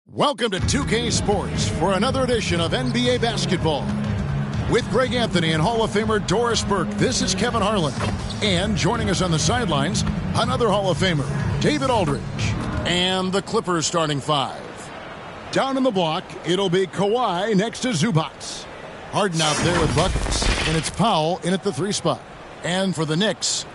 Welcome to 2K Sports for another edition of NBA Basketball. With Greg Anthony and Hall of Famer Doris Burke, this is Kevin Harlan. And joining us on the sidelines, another Hall of Famer, David Aldridge. And the Clippers starting five. Down in the block, it'll be Kawhi next to Zubac. Harden out there with buckets, and it's Powell in at the three spot. And for the Knicks,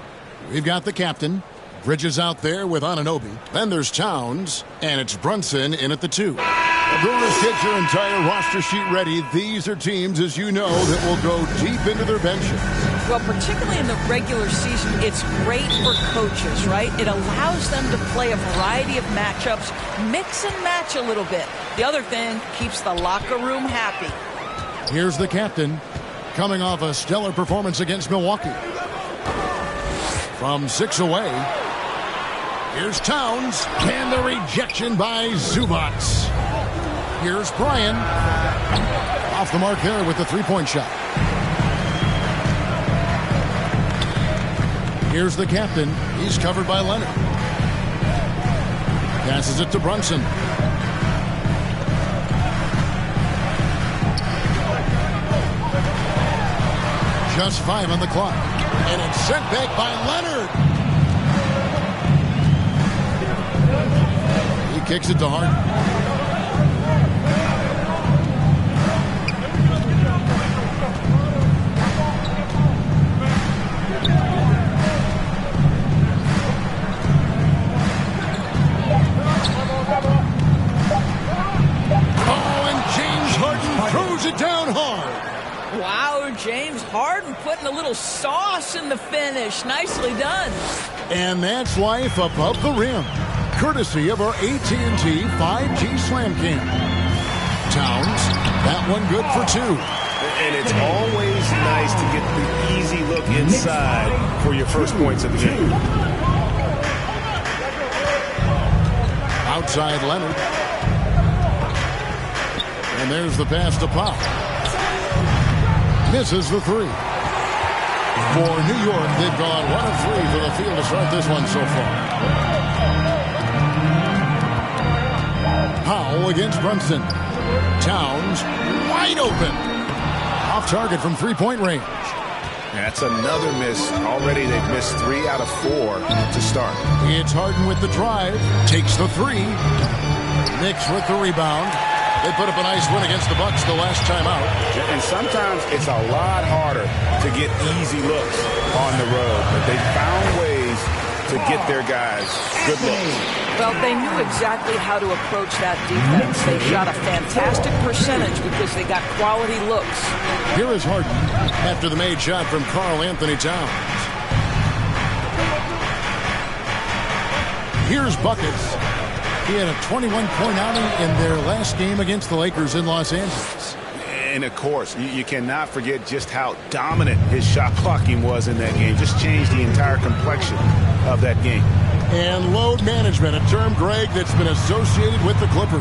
we've got the captain, Bridges out there with Anunoby. Then there's Towns, and it's Brunson in at the two. Doris, get your entire roster sheet ready. These are teams, as you know, that will go deep into their benches. Well, particularly in the regular season, it's great for coaches, right? It allows them to play a variety of matchups, mix and match a little bit. The other thing, keeps the locker room happy. Here's the captain, coming off a stellar performance against Milwaukee. From 6 away, here's Towns, and the rejection by Zubac. Here's Bryan. Off the mark there with the three-point shot. Here's the captain. He's covered by Leonard. Passes it to Brunson. Just 5 on the clock. And it's sent back by Leonard. He kicks it to Harden. Oh, and James Harden throws it down hard. Wow, James Harden putting a little sauce in the finish. Nicely done. And that's life above the rim, courtesy of our AT&T 5G Slam Cam. Towns, that one good for 2. And it's always nice to get the easy look inside for your first points of the game. Outside Leonard. And there's the pass to Pop. Misses the three. For New York, they've gone 1 of 3 for the field to start this one so far. Powell against Brunson. Towns wide open. Off target from three-point range. That's another miss. Already they've missed 3 out of 4 to start. It's Harden with the drive. Takes the three. Knicks with the rebound. They put up a nice win against the Bucks the last time out. And sometimes it's a lot harder to get easy looks on the road. But they found ways to get their guys good looks. Well, they knew exactly how to approach that defense. They shot a fantastic percentage because they got quality looks. Here is Harden after the made shot from Karl Anthony Towns. Here's buckets. He had a 21-point outing in their last game against the Lakers in Los Angeles. And, of course, you cannot forget just how dominant his shot blocking was in that game. Just changed the entire complexion of that game. And load management, a term, Greg, that's been associated with the Clippers.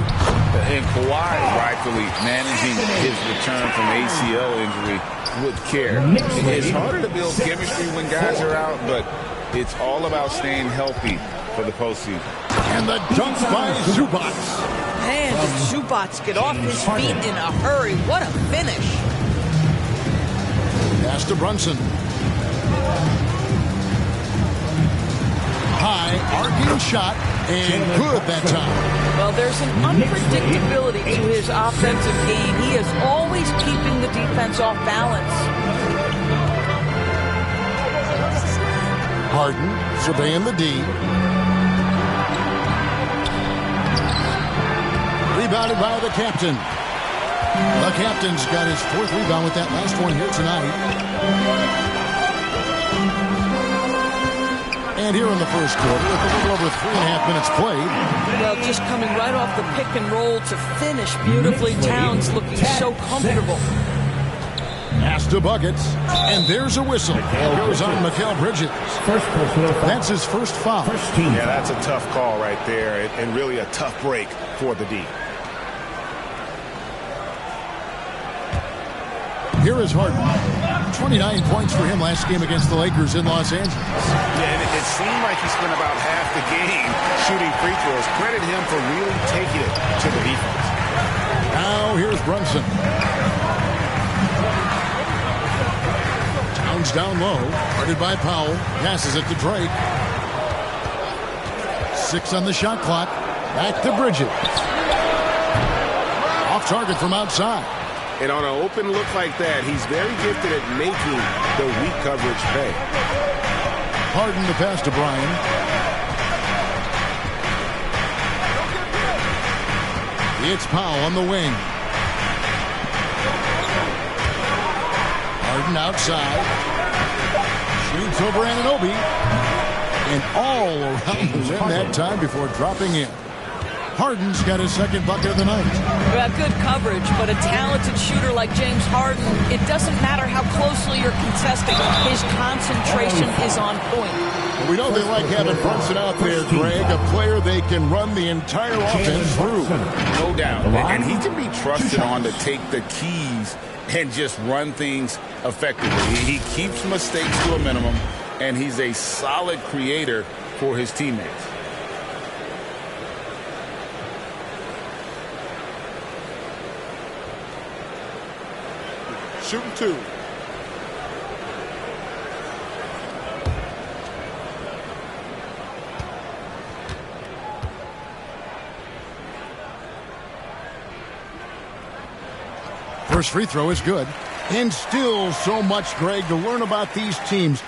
And Kawhi rightfully managing his return from ACL injury with care. It's harder to build chemistry when guys are out, but it's all about staying healthy for the postseason. And the dunk by Zubac. Man, did Zubac get off his feet in a hurry. What a finish. Pass to Brunson. High, arcing shot, and good that time. Well, there's an unpredictability to his offensive game. He is always keeping the defense off balance. Harden surveying the D. Rebounded by the captain. The captain's got his 4th rebound with that last one here tonight. And here in the first quarter, with a little over 3.5 minutes played. Well, just coming right off the pick and roll to finish beautifully. Towns looking so comfortable. Pass to buckets, and there's a whistle. It goes on Mikal Bridges. That's his first foul. Yeah, that's a tough call right there, and really a tough break for the D. Here is Harden. 29 points for him last game against the Lakers in Los Angeles. Yeah, and it seemed like he spent about half the game shooting free throws. Credit him for really taking it to the defense. Brunson. Towns down low. Guarded by Powell. Passes it to Drake. 6 on the shot clock. Back to Bridget. Off target from outside. And on an open look like that, he's very gifted at making the weak coverage pay. Harden the pass to Bryan. It's Powell on the wing. Harden outside. Shoots over Anunoby. And all around the rim that time before dropping in. Harden's got his second bucket of the night. Well, good coverage, but a talented shooter like James Harden, it doesn't matter how closely you're contesting. His concentration is on point. We know they like having Brunson out there, Greg, a player they can run the entire offense through. No doubt. And he can be trusted on to take the keys and just run things effectively. He keeps mistakes to a minimum, and he's a solid creator for his teammates. Shooting 2. First free throw is good. And still so much, Greg, to learn about these teams.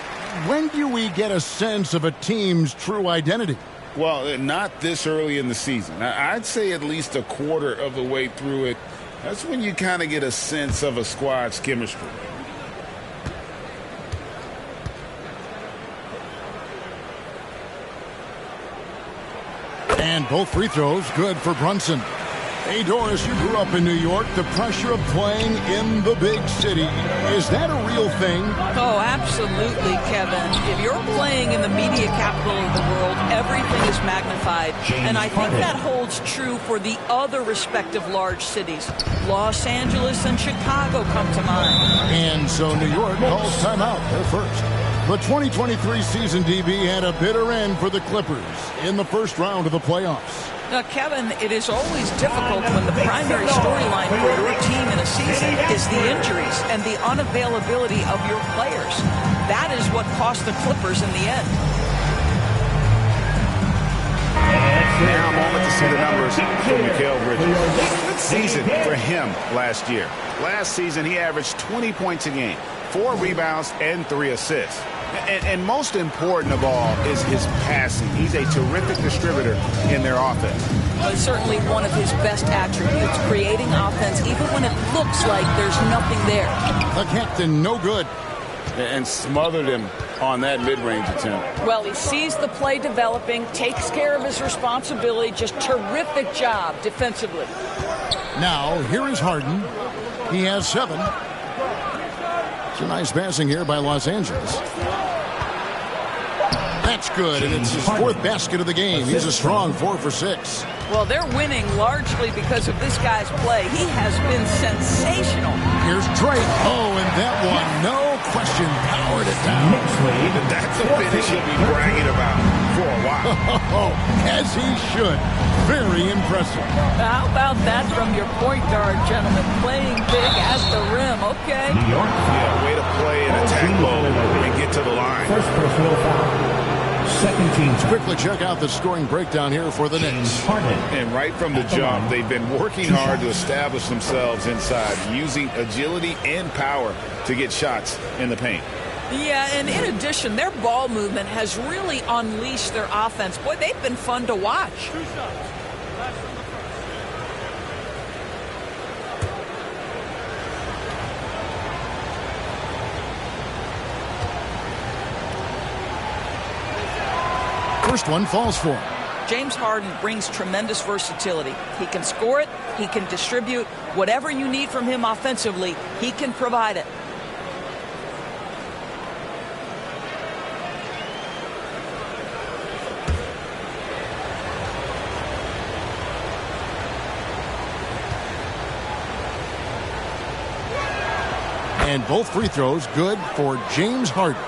When do we get a sense of a team's true identity? Well, not this early in the season. I'd say at least a quarter of the way through it. That's when you kind of get a sense of a squad's chemistry. And both free throws good for Brunson. Hey, Doris, you grew up in New York. The pressure of playing in the big city, is that a real thing? Oh, absolutely, Kevin. If you're playing in the media capital of the world, everything is magnified. And I think that holds true for the other respective large cities. Los Angeles and Chicago come to mind. And so New York calls timeout. They're first. The 2023 season, DB, had a bitter end for the Clippers in the first round of the playoffs. Now, Kevin, it is always difficult when the primary storyline for your team in a season is the injuries and the unavailability of your players. That is what cost the Clippers in the end. Now a moment to see the numbers for Mikal Bridges. Good season for him last year. Last season, he averaged 20 points a game, 4 rebounds, and 3 assists. And most important of all is his passing. He's a terrific distributor in their offense. Well, it's certainly one of his best attributes, creating offense even when it looks like there's nothing there. The captain, no good. And smothered him on that mid-range attempt. Well, he sees the play developing, takes care of his responsibility. Just terrific job defensively. Now, here is Harden. He has 7. It's a nice passing here by Los Angeles. That's good, and it's his 4th basket of the game. He's a strong 4 for 6. Well, they're winning largely because of this guy's play. He has been sensational. Here's Drake. Oh, and that one, no question, powered it down. That's a finish he'll be bragging about for a while. Oh, as he should. Very impressive. How about that from your point guard, gentlemen? Playing big at the rim, okay? Yeah, way to play and attack low and get to the line. First personal foul. Second team. Let's quickly check out the scoring breakdown here for the Knicks. And right from the jump, they've been working hard to establish themselves inside, using agility and power to get shots in the paint. Yeah, and in addition, their ball movement has really unleashed their offense. Boy, they've been fun to watch. First one falls for him. James Harden brings tremendous versatility. He can score it, he can distribute. Whatever you need from him offensively, he can provide it. And both free throws good for James Harden.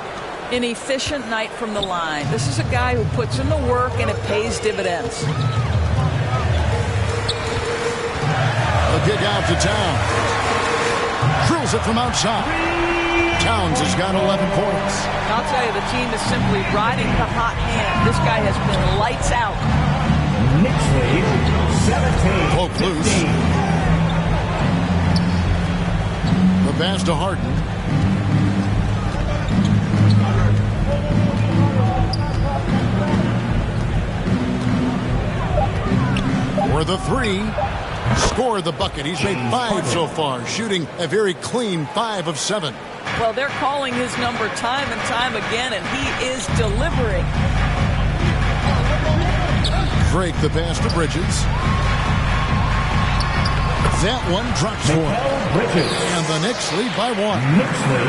An efficient night from the line. This is a guy who puts in the work and it pays dividends. The A kick out to Towns. Drills it from outside. Towns has got 11 points. I'll tell you, the team is simply riding the hot hand. This guy has been lights out. Knicks lead 17. Poke loose. The pass to Harden. For the three. Score the bucket. He's made 5 so far, shooting a very clean 5 of 7. Well, they're calling his number time and time again, and he is delivering. Drake the pass to Bridges. That one drops for him. And the Knicks lead by 1.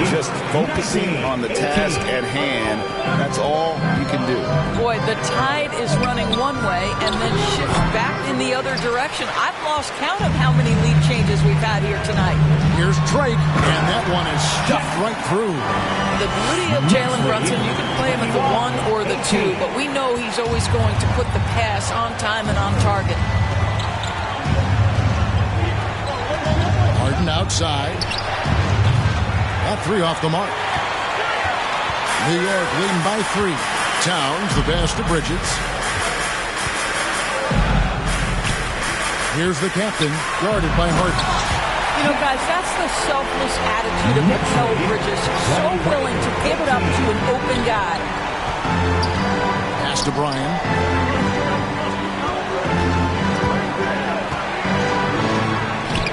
Just focusing on the task at hand. That's all you can do. Boy, the tide is running one way and then shifts back in the other direction. I've lost count of how many lead changes we've had here tonight. Here's Drake, and that one is stuffed right through. The beauty of Jalen Brunson, you can play him at the 1 or the 2, but we know he's always going to put the pass on time and on target. Harden outside. That 3 off the mark. New York leading by 3. Towns, the pass to Bridges. Here's the captain, guarded by Harden. You know, guys, that's the selfless attitude of Mikal Bridges. So willing to give it up to an open guy. Pass to Bryan.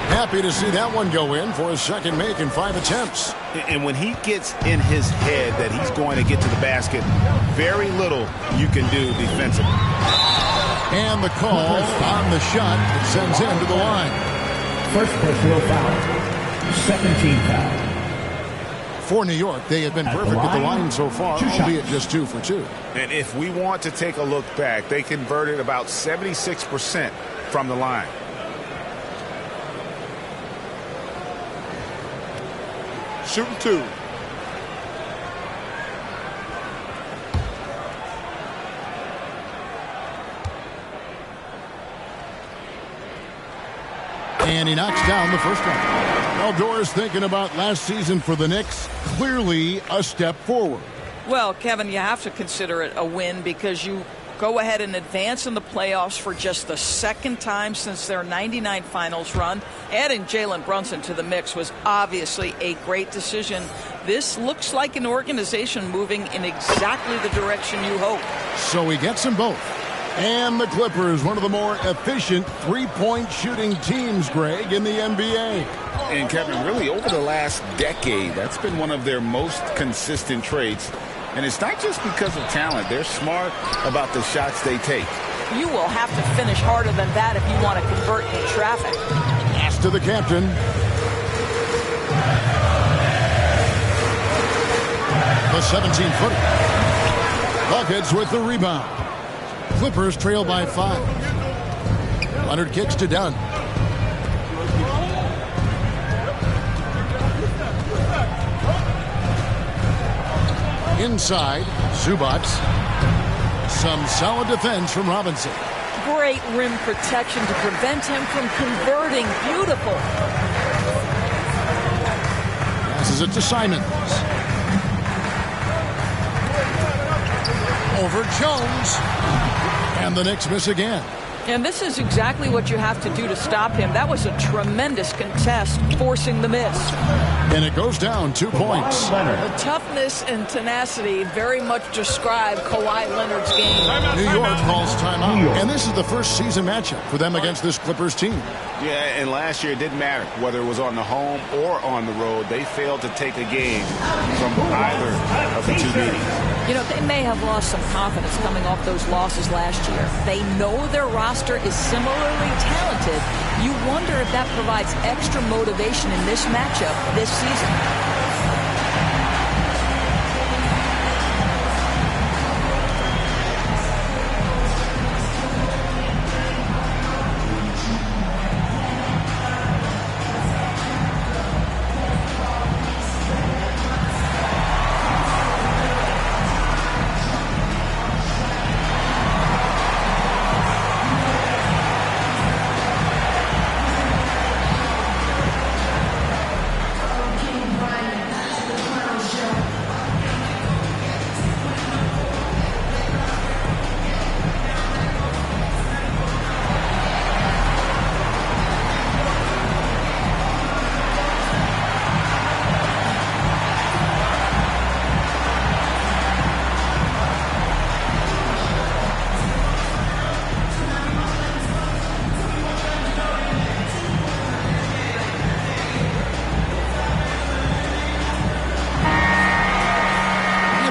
Happy to see that one go in for his second make in 5 attempts. And when he gets in his head that he's going to get to the basket, very little you can do defensively. And the call on the shot that sends him to the line. First personal foul. Second team foul. For New York, they have been perfect at the line so far, albeit just 2 for 2. And if we want to take a look back, they converted about 76% from the line. Shooting 2. And he knocks down the first one. Well, Doris, thinking about last season for the Knicks, clearly a step forward. Well, Kevin, you have to consider it a win because you go ahead and advance in the playoffs for just the second time since their 99 finals run. Adding Jalen Brunson to the mix was obviously a great decision. This looks like an organization moving in exactly the direction you hope. So he gets them both. And the Clippers, one of the more efficient three-point shooting teams, Greg, in the NBA. And Kevin, really over the last decade, that's been one of their most consistent traits. And it's not just because of talent. They're smart about the shots they take. You will have to finish harder than that if you want to convert in traffic. Pass to the captain. The 17-footer. Buckets with the rebound. Clippers trail by 5. Leonard kicks to Dunn. Inside, Zubac. Some solid defense from Robinson. Great rim protection to prevent him from converting. Beautiful. Passes it to Simons. Over Jones. And the Knicks miss again. And this is exactly what you have to do to stop him. That was a tremendous contest, forcing the miss. And it goes down 2 points. The toughness and tenacity very much describe Kawhi Leonard's game. New York calls timeout. And this is the first season matchup for them against this Clippers team. Yeah, and last year it didn't matter whether it was on the home or on the road. They failed to take a game from either of the two meetings. You know, they may have lost some confidence coming off those losses last year. They know their roster is similarly talented. You wonder if that provides extra motivation in this matchup this season.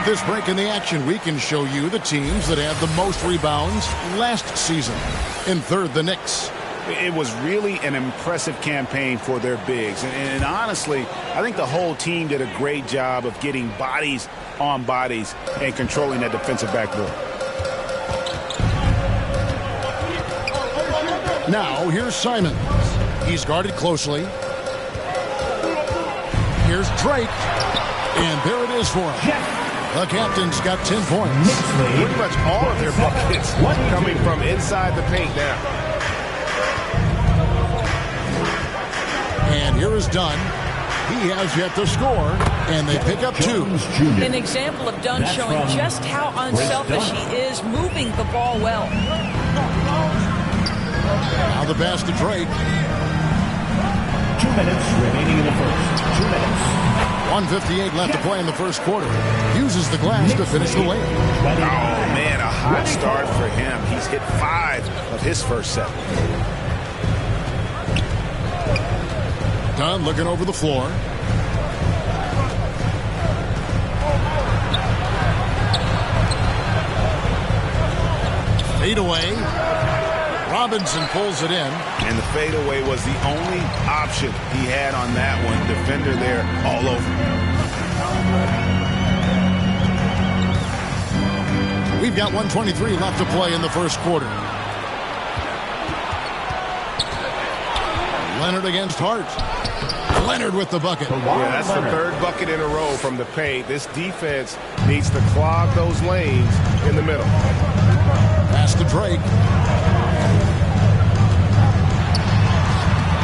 this break in the action, we can show you the teams that had the most rebounds last season. In third, the Knicks. It was really an impressive campaign for their bigs. And honestly, I think the whole team did a great job of getting bodies on bodies and controlling that defensive backboard. Now, here's Simons. He's guarded closely. Here's Drake. And there it is for him. The captain's got 10 points. Pretty much all of their buckets coming from inside the paint now. And here is Dunn. He has yet to score, and they pick up 2. An example of Dunn showing just how unselfish he is, moving the ball well. Now the pass to Drake. 2 minutes remaining in the first. 2 minutes. 1:58 left to play in the first quarter. Uses the glass to finish the layup. Oh, man, a hot start for him. He's hit 5 of his first 7. Dunn looking over the floor. Fade away. Robinson pulls it in. And the fadeaway was the only option he had on that one. Defender there all over. We've got 1:23 left to play in the first quarter. Leonard against Hart. Leonard with the bucket. Yeah, that's the third bucket in a row from the paint. This defense needs to clog those lanes in the middle. Pass to Drake.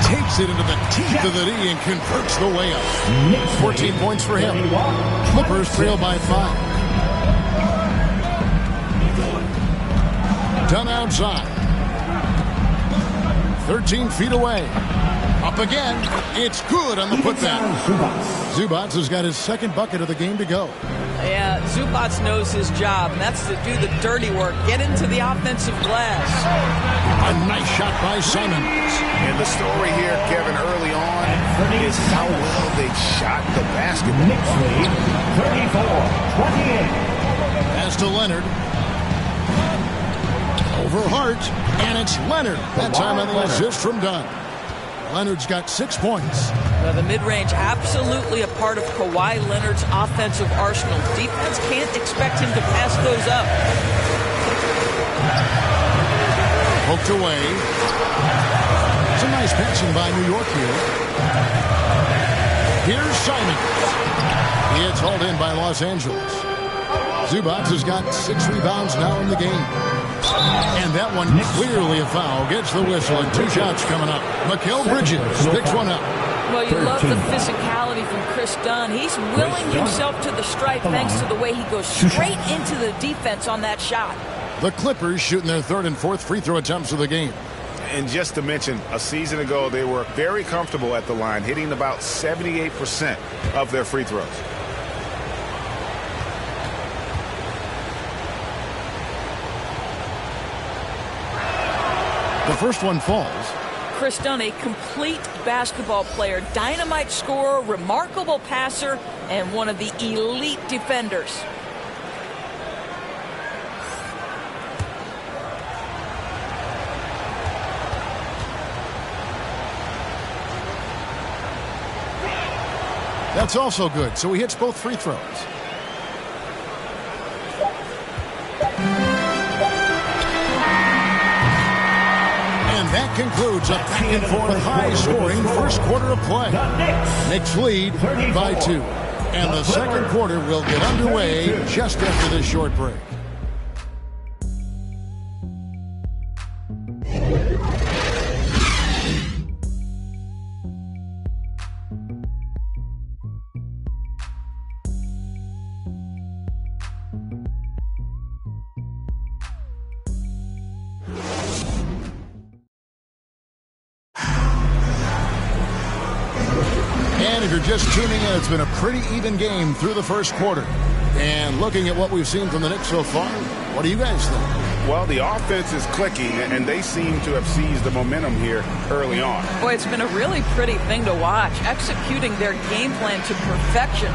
Takes it into the teeth of the D and converts the layup. 14 points for him. Clippers trail by 5. Done outside. 13 feet away. Up again. It's good on the putback. Zubac has got his second bucket of the game to go. Yeah, Zubac knows his job, and that's to do the dirty work. Get into the offensive glass. A nice shot by Simons. And the story here, Kevin, early on is how well they shot the basketball. Knicks lead 34-28. Pass to Leonard. Over Hart, and it's Leonard. That time on the assist from Dunn. Leonard's got 6 points. Well, the mid-range absolutely a part of Kawhi Leonard's offensive arsenal. Defense can't expect him to pass those up. Poked away. Some nice passing by New York here. Here's Simons. He gets hauled in by Los Angeles. Zubac has got 6 rebounds now in the game. And that one clearly a foul. Gets the whistle and 2 shots coming up. Mikal Bridges picks one up. Well, you love the physicality from Chris Dunn. He's willing himself to the stripe thanks to the way he goes straight into the defense on that shot. The Clippers shooting their 3rd and 4th free throw attempts of the game. And just to mention, a season ago, they were very comfortable at the line, hitting about 78% of their free throws. The first one falls. Chris Dunn, a complete basketball player, dynamite scorer, remarkable passer, and one of the elite defenders. That's also good. So he hits both free throws. And that concludes a back-and-forth high-scoring first quarter of play. Knicks lead by 2. And the second quarter will get underway just after this short break. And if you're just tuning in, it's been a pretty even game through the first quarter. And looking at what we've seen from the Knicks so far, what do you guys think? Well, the offense is clicking, and they seem to have seized the momentum here early on. Boy, it's been a really pretty thing to watch, executing their game plan to perfection.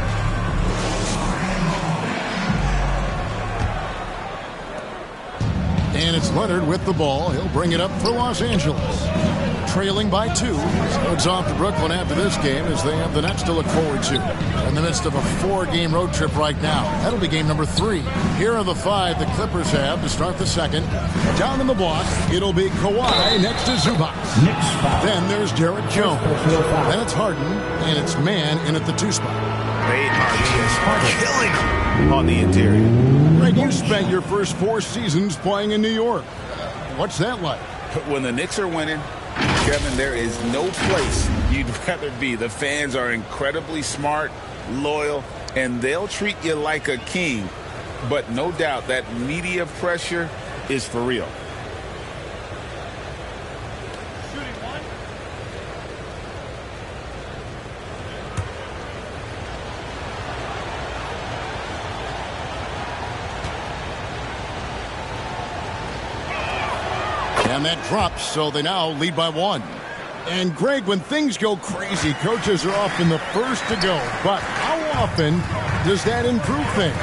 And it's Leonard with the ball. He'll bring it up for Los Angeles. Trailing by 2. So it's off to Brooklyn after this game as they have the Nets to look forward to. In the midst of a 4-game road trip right now. That'll be game number 3. Here are the 5 the Clippers have to start the second. Down in the block, it'll be Kawhi next to Zubac. Then there's Derek Jones. Then it's Harden, and it's Man in at the 2 spot. They are just killing him on the interior. Greg, you spent your first 4 seasons playing in New York. What's that like? When the Knicks are winning, Kevin, there is no place you'd rather be. The fans are incredibly smart, loyal, and they'll treat you like a king. But no doubt that media pressure is for real. And that drops, so they now lead by 1. And Greg, when things go crazy, coaches are often the first to go. But how often does that improve things?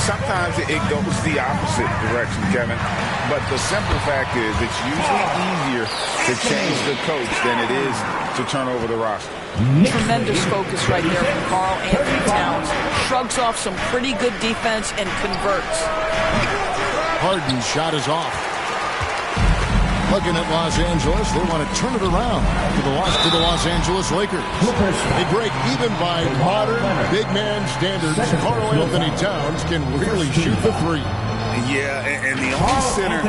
Sometimes it goes the opposite direction, Kevin. But the simple fact is it's usually easier to change the coach than it is to turn over the roster. Tremendous focus right there from Karl Anthony Towns. Shrugs off some pretty good defense and converts. Harden's shot is off. Looking at Los Angeles, they want to turn it around after the loss to the Los Angeles Lakers. They break even by modern big man standards. Karl Anthony Towns can really shoot the 3. Yeah, and the only center to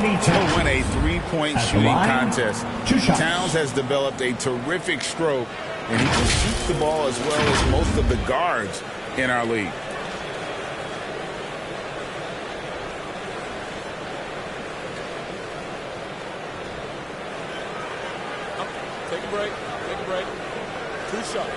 win a 3-point shooting contest. Towns has developed a terrific stroke, and he can shoot the ball as well as most of the guards in our league. Take a break. 2 shots.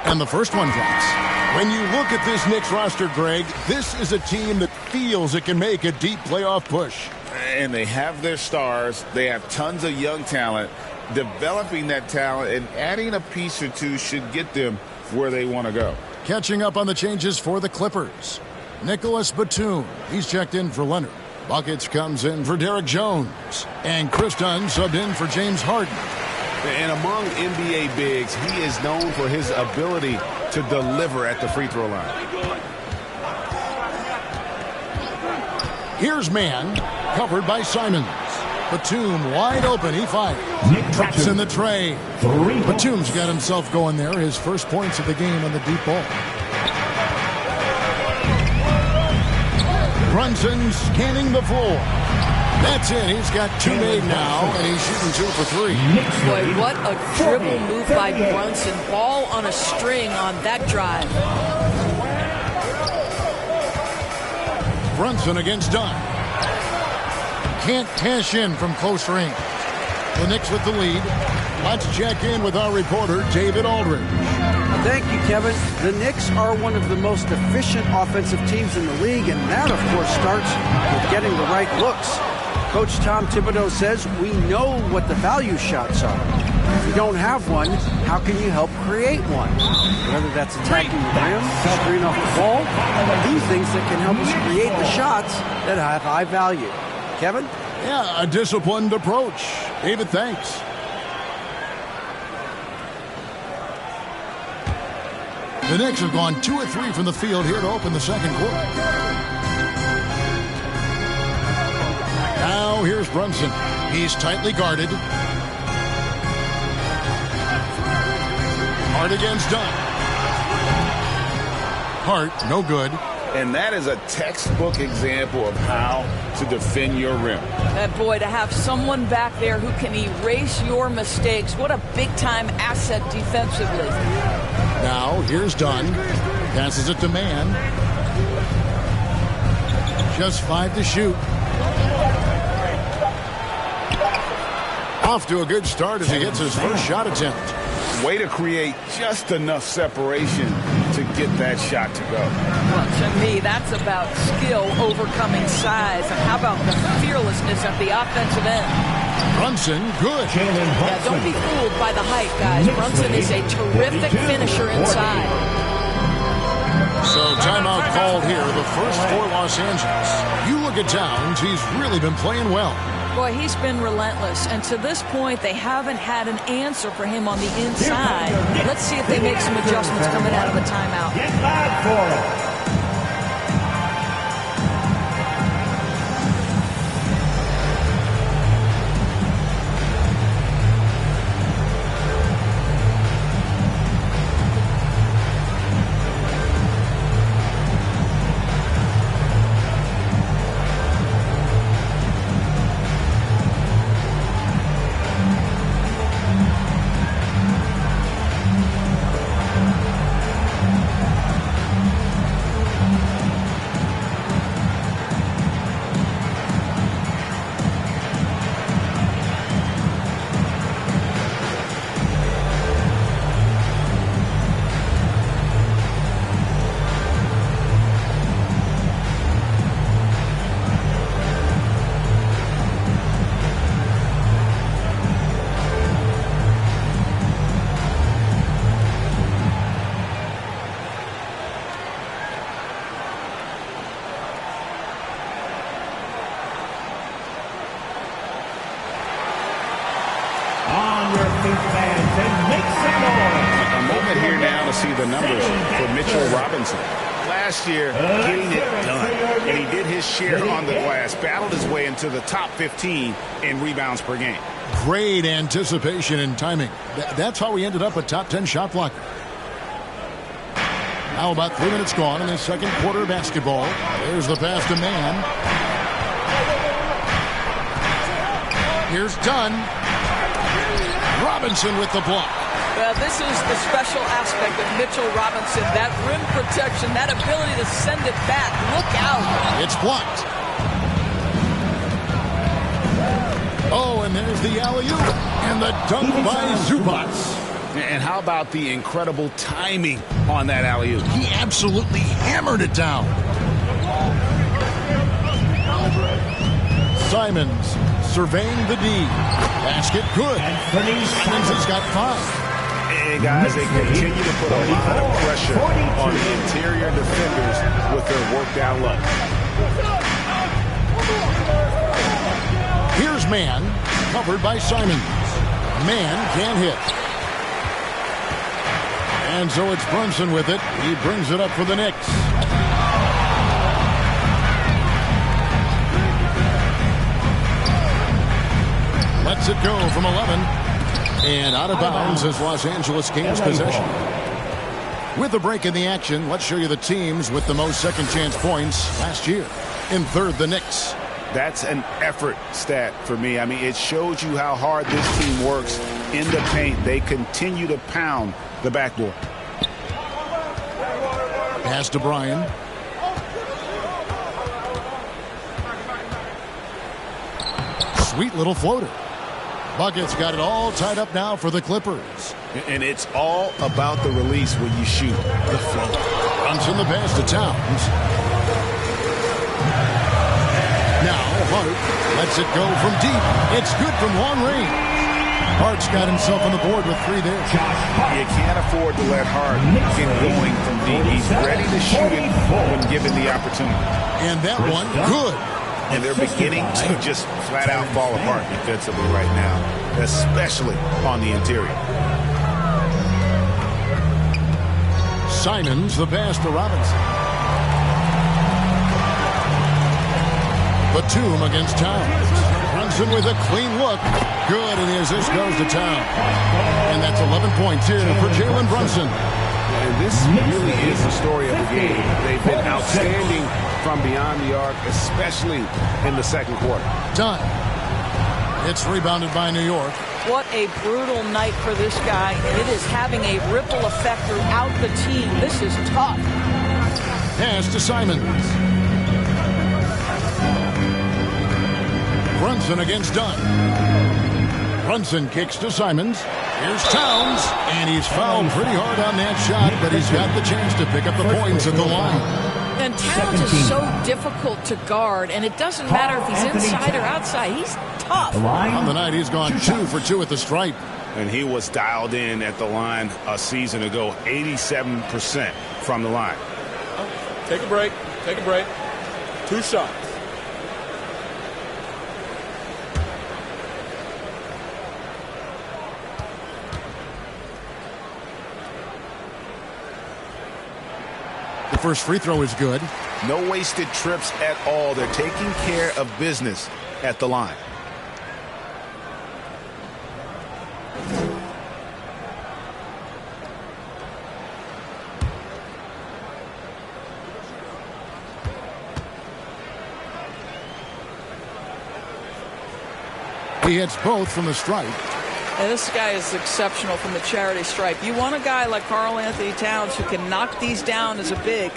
And the first one drops. When you look at this Knicks roster, Greg, this is a team that feels it can make a deep playoff push. And they have their stars. They have tons of young talent. Developing that talent and adding a piece or 2 should get them where they want to go. Catching up on the changes for the Clippers. Nicholas Batum, he's checked in for Leonard. Buckets comes in for Derek Jones. And Chris Dunn subbed in for James Harden. And among NBA bigs, he is known for his ability to deliver at the free throw line. Here's Man, covered by Simons. Batum wide open, he fires. Traps in the tray. Batum's got himself going there. His first points of the game on the deep ball. Brunson scanning the floor. That's it. He's got 2 made now, and he's shooting 2 for 3. Boy, what a dribble move by Brunson. Ball on a string on that drive. Brunson against Dunn. Can't cash in from close range. The Knicks with the lead. Let's check in with our reporter, David Aldridge. Thank you, Kevin. The Knicks are one of the most efficient offensive teams in the league, and that, of course, starts with getting the right looks. Coach Tom Thibodeau says we know what the value shots are. If you don't have one, how can you help create one? Whether that's attacking the rim, screen off the ball, do things that can help us create the shots that have high value. Kevin? Yeah, a disciplined approach. David, thanks. The Knicks have gone 2 of 3 from the field here to open the second quarter. Now here's Brunson. He's tightly guarded. Hart against Dunn. Hart, no good. And that is a textbook example of how to defend your rim. That boy, to have someone back there who can erase your mistakes, what a big-time asset defensively. Now, here's Dunn. Passes it to Man. Just 5 to shoot. Off to a good start as he gets his first shot attempt. Way to create just enough separation to get that shot to go. Well, to me, that's about skill overcoming size. And how about the fearlessness at the offensive end? Brunson, good. Yeah, don't be fooled by the height, guys. Brunson is a terrific finisher inside. So timeout called here, the first for Los Angeles. You look at Towns, he's really been playing well. Boy, he's been relentless, and to this point, they haven't had an answer for him on the inside. Let's see if they make some adjustments coming out of the timeout. Get back for it. On your feet, fans, and make some noise. A moment here now to see the numbers for Mitchell Robinson. Last year, getting it done, and he did his share on the glass, battled his way into the top 15 in rebounds per game. Great anticipation and timing. That's how he ended up a top 10 shot blocker. Now about 3 minutes gone in the second quarter of basketball. There's the pass to Mann. Here's Dunn. Robinson with the block. Well, this is the special aspect of Mitchell Robinson. That rim protection, that ability to send it back. Look out. It's blocked. Oh, and there's the alley-oop. And the dunk by Zubac. And how about the incredible timing on that alley-oop? He absolutely hammered it down. Simons surveying the D. Basket good. Simons has got 5. And guys, they continue to put a lot of pressure on the interior defenders with their work down low. Here's Mann, covered by Simons. Mann can't hit. And so it's Brunson with it. He brings it up for the Knicks. Lets it go from 11. And out of bounds as Los Angeles gains possession. With a break in the action, let's show you the teams with the most second chance points last year. In third, the Knicks. That's an effort stat for me. I mean, it shows you how hard this team works in the paint. They continue to pound the backboard. Pass to Bryan. Sweet little floater. Bucket's got it all tied up now for the Clippers. And it's all about the release when you shoot the float. Brunson the pass to Towns. Now Hart lets it go from deep. It's good from long range. Hart's got himself on the board with 3 there. You can't afford to let Hart get going from deep. He's ready to shoot it when given the opportunity. And that one, good. And they're beginning to just flat out fall apart defensively right now, especially on the interior. Simons the pass to Robinson. Batum against Towns. Brunson with a clean look. Good, and the assist goes to Towns. And that's 11 points here for Jalen Brunson. And this really is the story of the game. They've been outstanding from beyond the arc, especially in the second quarter. Done. It's rebounded by New York. What a brutal night for this guy, and it is having a ripple effect throughout the team. This is tough. Pass to Simons. Brunson against Dunn. Brunson kicks to Simons. Here's Towns, and he's fouled pretty hard on that shot, but he's got the chance to pick up the points at the line. And Towns is so difficult to guard, and it doesn't matter if he's inside or outside. He's tough. On the night, he's gone 2 for 2 at the stripe. And he was dialed in at the line a season ago, 87% from the line. Take a break. Take a break. 2 shots. The first free throw is good. No wasted trips at all. They're taking care of business at the line. He hits both from the stripe. And this guy is exceptional from the charity stripe. You want a guy like Karl-Anthony Towns who can knock these down as a big.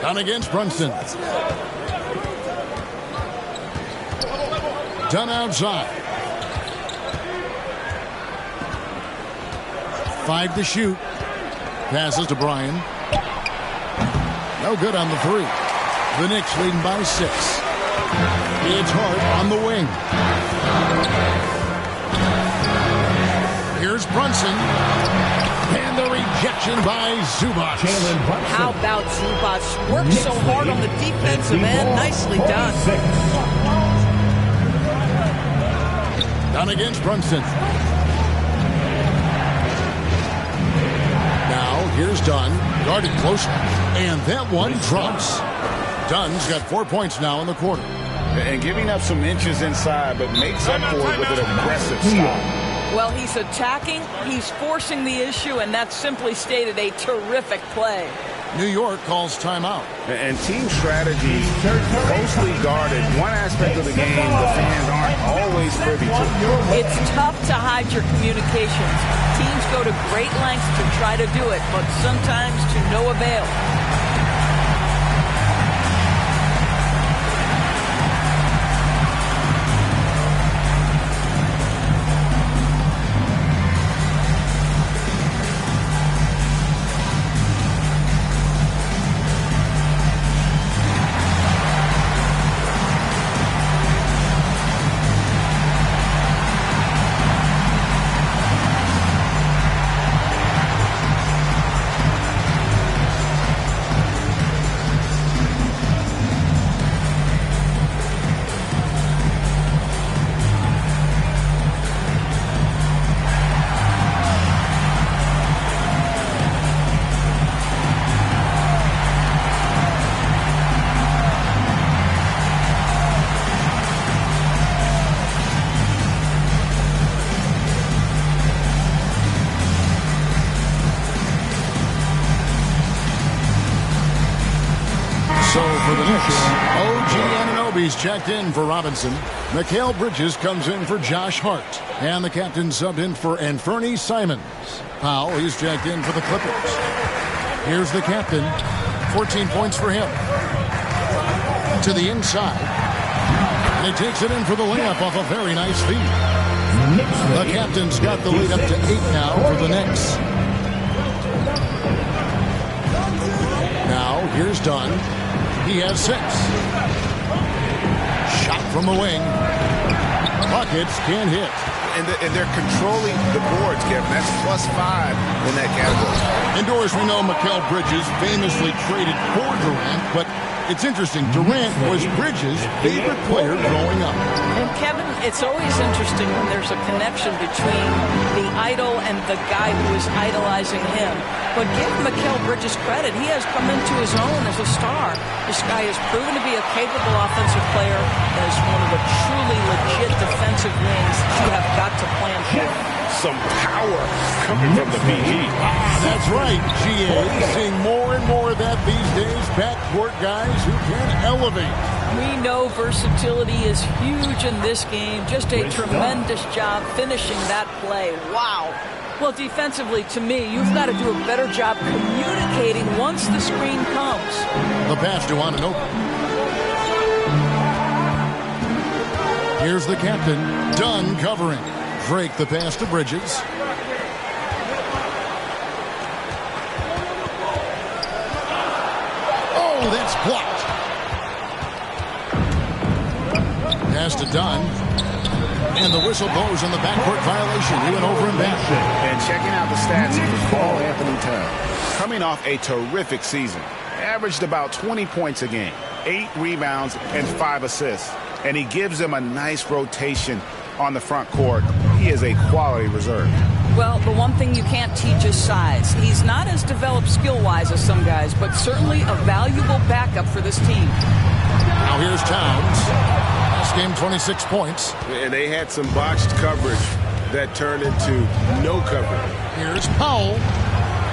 Done against Brunson. Done outside. 5 to shoot. Passes to Bryan. No good on the 3. The Knicks leading by 6. It's Hart on the wing. Here's Brunson. And the rejection by Zubac. How about Zubac? Works so hard on the defensive end. Nicely done. Done against Brunson. Now here's Dunn. Guarded closely. And that one drops. Dunn's got 4 points now in the quarter. And giving up some inches inside, but makes up for it with an aggressive stop. Well, he's attacking, he's forcing the issue, and that's simply stated a terrific play. New York calls timeout. And team strategy closely guarded. One aspect of the game the fans aren't always privy to. It's tough to hide your communications. Teams go to great lengths to try to do it, but sometimes to no avail. Checked in for Robinson. Mikal Bridges comes in for Josh Hart. And the captain subbed in for Anfernee Simons. Powell, he's checked in for the Clippers. Here's the captain. 14 points for him. To the inside. And he takes it in for the layup off a very nice feed. The captain's got the lead up to 8 now for the Knicks. Now, here's Dunn. He has 6. Shot from the wing. Buckets can't hit. And they're controlling the boards, Kevin. That's +5 in that category. Indoors, we know Mikal Bridges famously traded for Durant, but it's interesting. Durant was Bridges' favorite player growing up. And Kevin, it's always interesting when there's a connection between the idol and the guy who is idolizing him. But give Mikal Bridges credit. He has come into his own as a star. This guy has proven to be a capable offensive player and is one of the truly legit defensive wings that you have got to plan for. Some power coming from the PG. That's right, GA. Seeing more and more of that these days. Backcourt guys who can elevate. We know versatility is huge in this game. Just a tremendous job finishing that play. Wow. Well, defensively, to me, you've got to do a better job communicating once the screen comes. The pass to Anunoby. Here's the captain, Dunn covering. Drake the pass to Bridges. that's blocked. Pass to Dunn. And the whistle blows on the backcourt violation. He went over and back. And checking out the stats for Karl-Anthony Towns. Coming off a terrific season. Averaged about 20 points a game. 8 rebounds and 5 assists. And he gives them a nice rotation on the front court. He is a quality reserve. Well, the one thing you can't teach is size. He's not as developed skill-wise as some guys, but certainly a valuable backup for this team. Now here's Towns. Last game, 26 points. And they had some botched coverage that turned into no coverage. Here's Powell.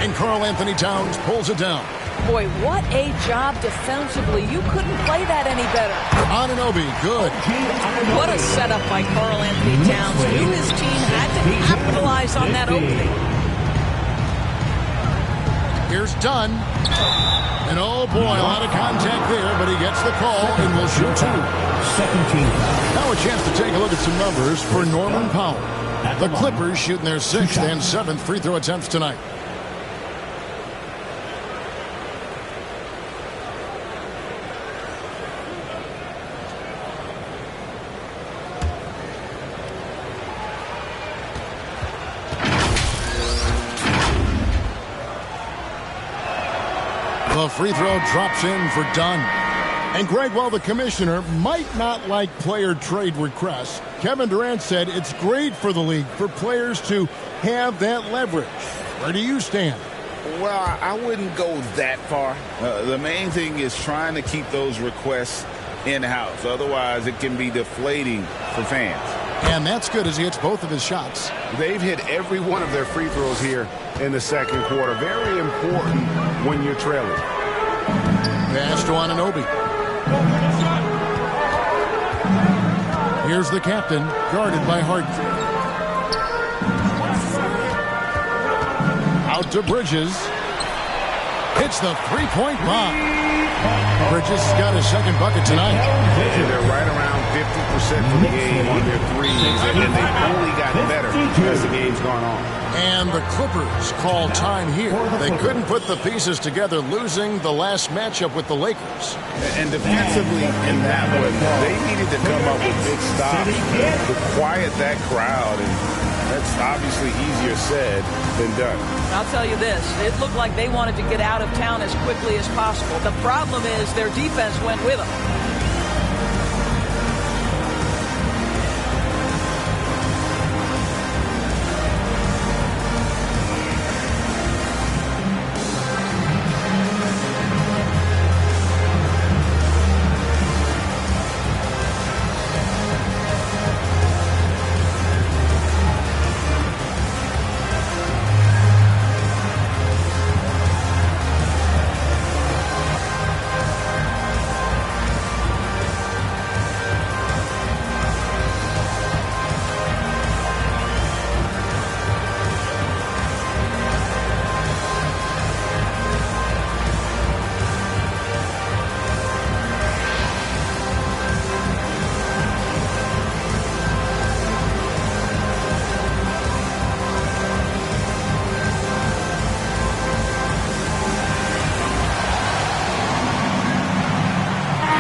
And Karl-Anthony Towns pulls it down. Boy, what a job defensively. You couldn't play that any better. Anunoby, good. What a setup by Karl-Anthony Towns. Knew his team had to capitalize on that opening. Here's Dunn. And oh boy, a lot of contact there, but he gets the call and will shoot 2. Now a chance to take a look at some numbers for Norman Powell. The Clippers shooting their 6th and 7th free throw attempts tonight. The free throw drops in for Dunn. And Greg, while the commissioner might not like player trade requests, Kevin Durant said it's great for the league for players to have that leverage. Where do you stand? Well, I wouldn't go that far. The main thing is trying to keep those requests in-house. Otherwise, it can be deflating for fans. And that's good as he hits both of his shots. They've hit every one of their free throws here in the second quarter. Very important when you're trailing. Pass to Anunoby. Here's the captain, guarded by Harden. Out to Bridges. Hits the three-point bomb. Bridges got his second bucket tonight. And they're right around 50% for the game on their threes, and they've only gotten better as the game's gone on. And the Clippers call time here. They couldn't put the pieces together, losing the last matchup with the Lakers. And defensively in that one, they needed to come up with big stops to quiet that crowd, and that's obviously easier said than done. I'll tell you this, it looked like they wanted to get out of town as quickly as possible. The problem is their defense went with them.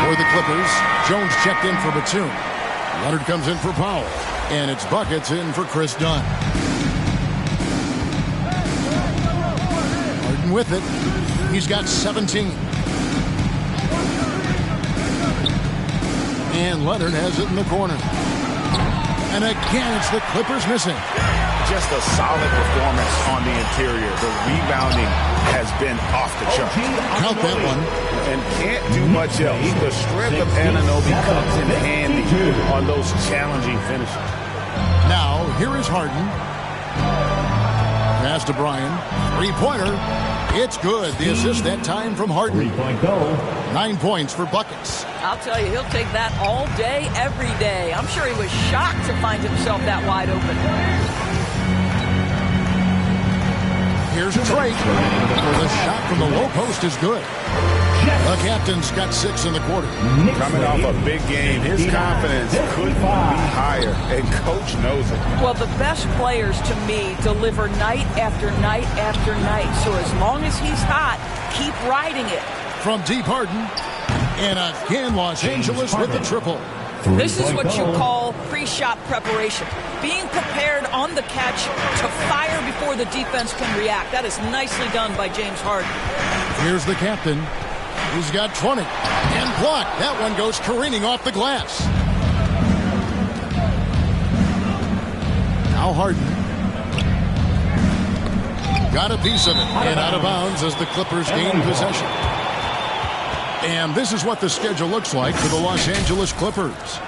For the Clippers, Jones checked in for Batum. Leonard comes in for Powell. And it's buckets in for Chris Dunn. Harden with it. He's got 17. And Leonard has it in the corner. And again, it's the Clippers missing. Just a solid performance on the interior. The rebounding has been off the chart. Count that one. And can't do much else. The strength of Anunoby comes in handy on those challenging finishes. Now, here is Harden. Pass to Bryan. Three-pointer. It's good. The assist that time from Harden. 9 points for buckets. I'll tell you, he'll take that all day, every day. I'm sure he was shocked to find himself that wide open. Here's Drake. The shot from the low post is good. The captain's got 6 in the quarter. Coming off a big game, his confidence couldn't be higher, and coach knows it. Well, the best players, to me, deliver night after night after night. So as long as he's hot, keep riding it. from deep, Harden. And again, Los Angeles with the triple. This is what you call pre-shot preparation. Being prepared on the catch to fire before the defense can react. That is nicely done by James Harden. Here's the captain. He's got 20. And blocked. That one goes careening off the glass. Now Harden. Got a piece of it. And out of bounds as the Clippers gain possession. And this is what the schedule looks like for the Los Angeles Clippers.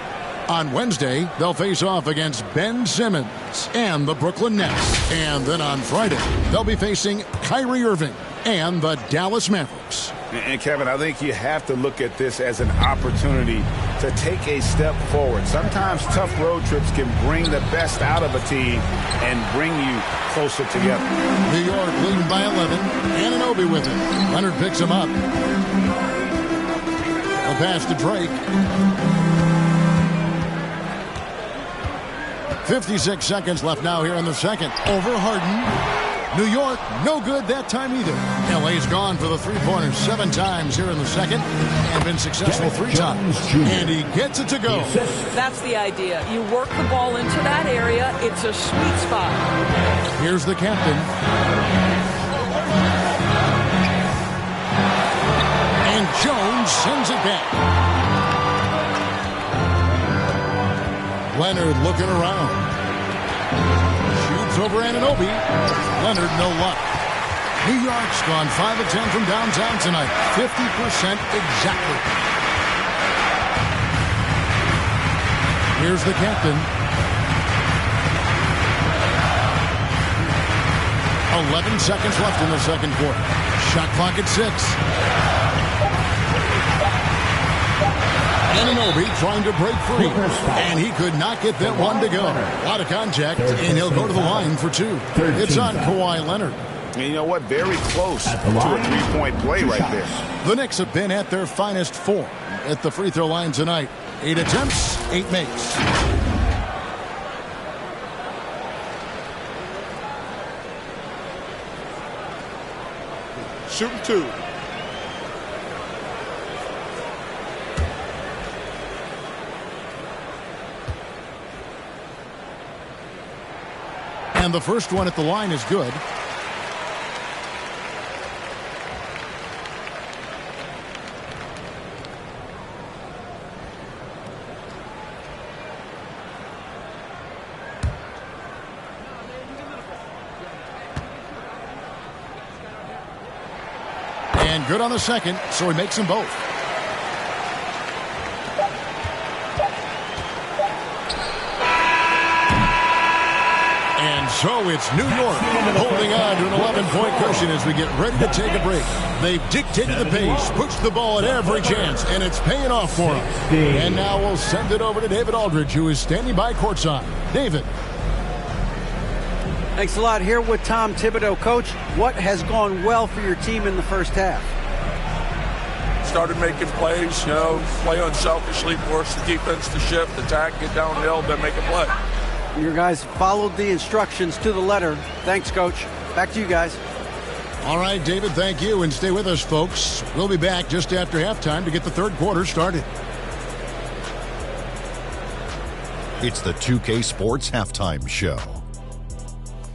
On Wednesday, they'll face off against Ben Simmons and the Brooklyn Nets. And then on Friday, they'll be facing Kyrie Irving and the Dallas Mavericks. And Kevin, I think you have to look at this as an opportunity to take a step forward. Sometimes tough road trips can bring the best out of a team and bring you closer together. New York leading by 11. Anunoby with it. Leonard picks him up. A pass to Drake. 56 seconds left now here in the second. Over Harden. New York, no good that time either. LA's gone for the three-pointers 7 times here in the second and been successful 3 times. And he gets it to go. That's the idea. You work the ball into that area. It's a sweet spot. Here's the captain. And Jones sends it back. Leonard looking around. Shoots over Anunoby. Leonard, no luck. New York's gone 5 of 10 from downtown tonight. 50% exactly. Here's the captain. 11 seconds left in the second quarter. Shot clock at 6. Anunoby trying to break free, and he could not get that one to go. A lot of contact, and he'll go to the line for 2. It's on Kawhi Leonard. And you know what? Very close to a three-point play right there. The Knicks have been at their finest form at the free throw line tonight. 8 attempts, 8 makes. Shooting 2. And the first one at the line is good. And good on the second, so he makes them both. And so it's New York holding on to an 11-point cushion as we get ready to take a break. They've dictated the pace, pushed the ball at every chance, and it's paying off for them. And now we'll send it over to David Aldridge, who is standing by courtside. David. Thanks a lot. Here with Tom Thibodeau. Coach, what has gone well for your team in the first half? Started making plays, play unselfishly, force the defense to shift, attack, get downhill, then make a play. Your guys followed the instructions to the letter. Thanks, Coach. Back to you guys. All right, David, thank you. And stay with us, folks. We'll be back just after halftime to get the third quarter started. It's the 2K Sports Halftime Show.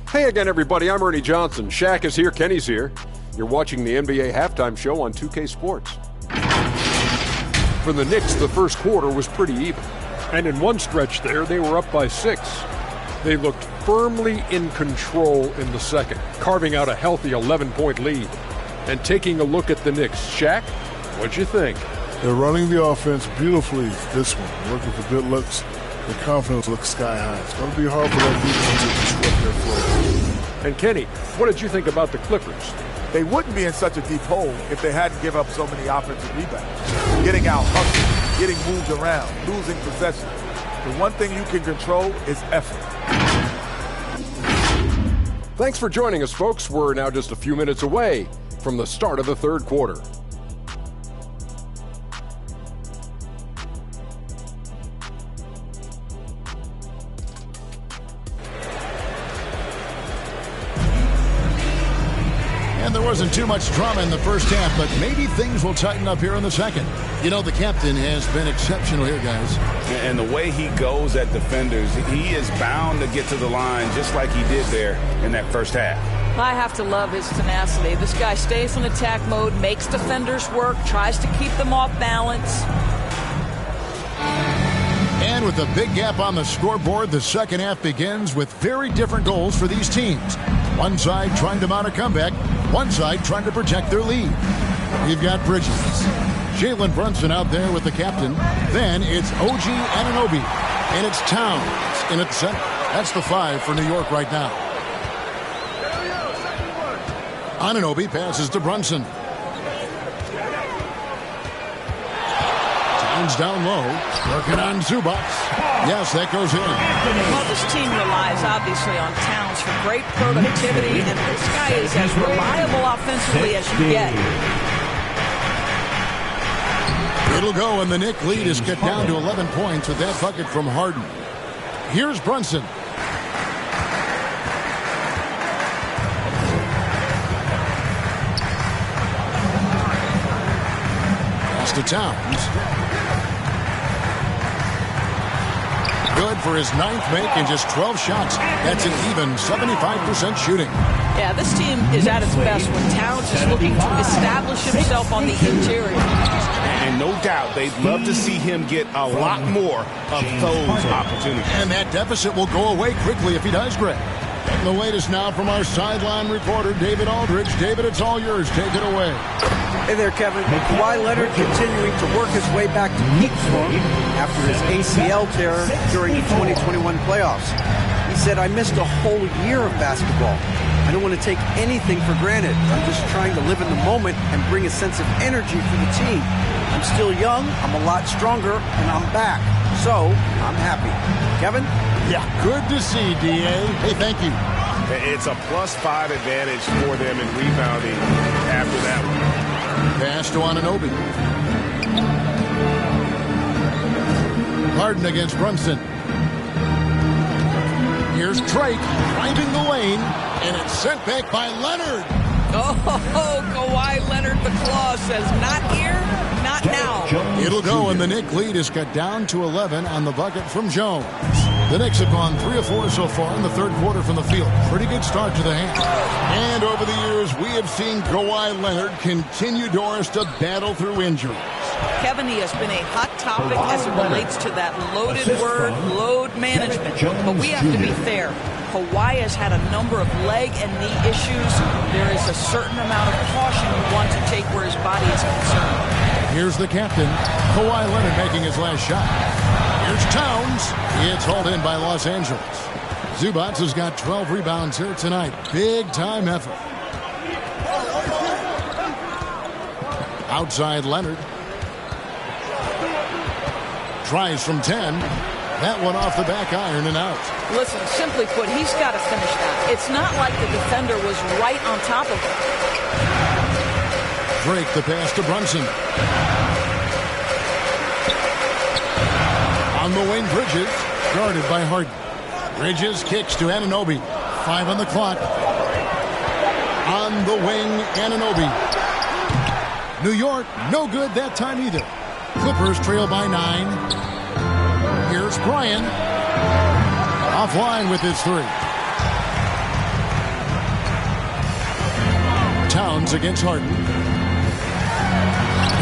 Hey again, everybody. I'm Ernie Johnson. Shaq is here. Kenny's here. You're watching the NBA Halftime Show on 2K Sports. For the Knicks, the first quarter was pretty even. And in one stretch there, they were up by 6. They looked firmly in control in the second, carving out a healthy 11-point lead. And taking a look at the Knicks, Shaq, what'd you think? They're running the offense beautifully this one, working for good looks. The confidence looks sky high. It's going to be hard for that defense to disrupt their flow. And Kenny, what did you think about the Clippers? They wouldn't be in such a deep hole if they hadn't given up so many offensive rebounds. Getting out hustled, getting moved around, losing possession. The one thing you can control is effort. Thanks for joining us, folks. We're now just a few minutes away from the start of the third quarter. And there wasn't too much drama in the first half, but maybe things will tighten up here in the second. You know, the captain has been exceptional here, guys. And the way he goes at defenders, he is bound to get to the line just like he did there in that first half. I have to love his tenacity. This guy stays in attack mode, makes defenders work, tries to keep them off balance. And with a big gap on the scoreboard, the second half begins with very different goals for these teams. One side trying to mount a comeback, one side trying to protect their lead. We've got Bridges. Jalen Brunson out there with the captain. Then it's OG Anunoby. And it's Towns in at the center. That's the 5 for New York right now. Anunoby passes to Brunson. Towns down low. Working on Zubac. Yes, that goes in. Well, this team relies obviously on Towns for great productivity, and this guy is as reliable offensively as you get. It'll go, and the Knick lead is cut down to 11 points with that bucket from Harden. Here's Brunson. Pass to Towns. Good for his 9th make and just 12 shots. That's an even 75% shooting. Yeah, this team is at its best when Towns is looking to establish himself on the interior. And no doubt they'd love to see him get a lot more of those opportunities. And that deficit will go away quickly if he does, Greg. And the latest now from our sideline reporter, David Aldridge. David, it's all yours. Take it away. Hey there, Kevin. Kawhi Leonard continuing to work his way back to peak form after his ACL tear during the 2021 playoffs. He said, I missed a whole year of basketball. I don't want to take anything for granted. I'm just trying to live in the moment and bring a sense of energy for the team. I'm still young, I'm a lot stronger, and I'm back. So, I'm happy. Kevin? Yeah, good to see, D.A. Hey, thank you. It's a +5 advantage for them in rebounding after that one. Pass to Anunoby. Harden against Brunson. Here's Drake driving the lane, and it's sent back by Leonard. Oh, Kawhi Leonard, the claw says, not here, not now. It'll go, and the Knick lead is cut down to 11 on the bucket from Jones. The Knicks have gone 3 of 4 so far in the third quarter from the field. Pretty good start to the half. And over the years, we have seen Kawhi Leonard continue, Doris, to battle through injuries. Kevin, he has been a hot topic as it relates to that loaded word, load management. But we have to be fair. Kawhi has had a number of leg and knee issues. There is a certain amount of caution you want to take where his body is concerned. Here's the captain, Kawhi Leonard, making his last shot. Here's Towns. It's hauled in by Los Angeles. Zubac has got 12 rebounds here tonight. Big time effort. Outside Leonard. Tries from 10. That one off the back iron and out. Listen, simply put, he's got to finish that. It's not like the defender was right on top of him. Drake the pass to Brunson. On the wing, Bridges, guarded by Harden. Bridges kicks to Anunoby. 5 on the clock. On the wing, Anunoby. New York, no good that time either. Clippers trail by 9. Here's Bryant. Offline with his 3. Towns against Harden.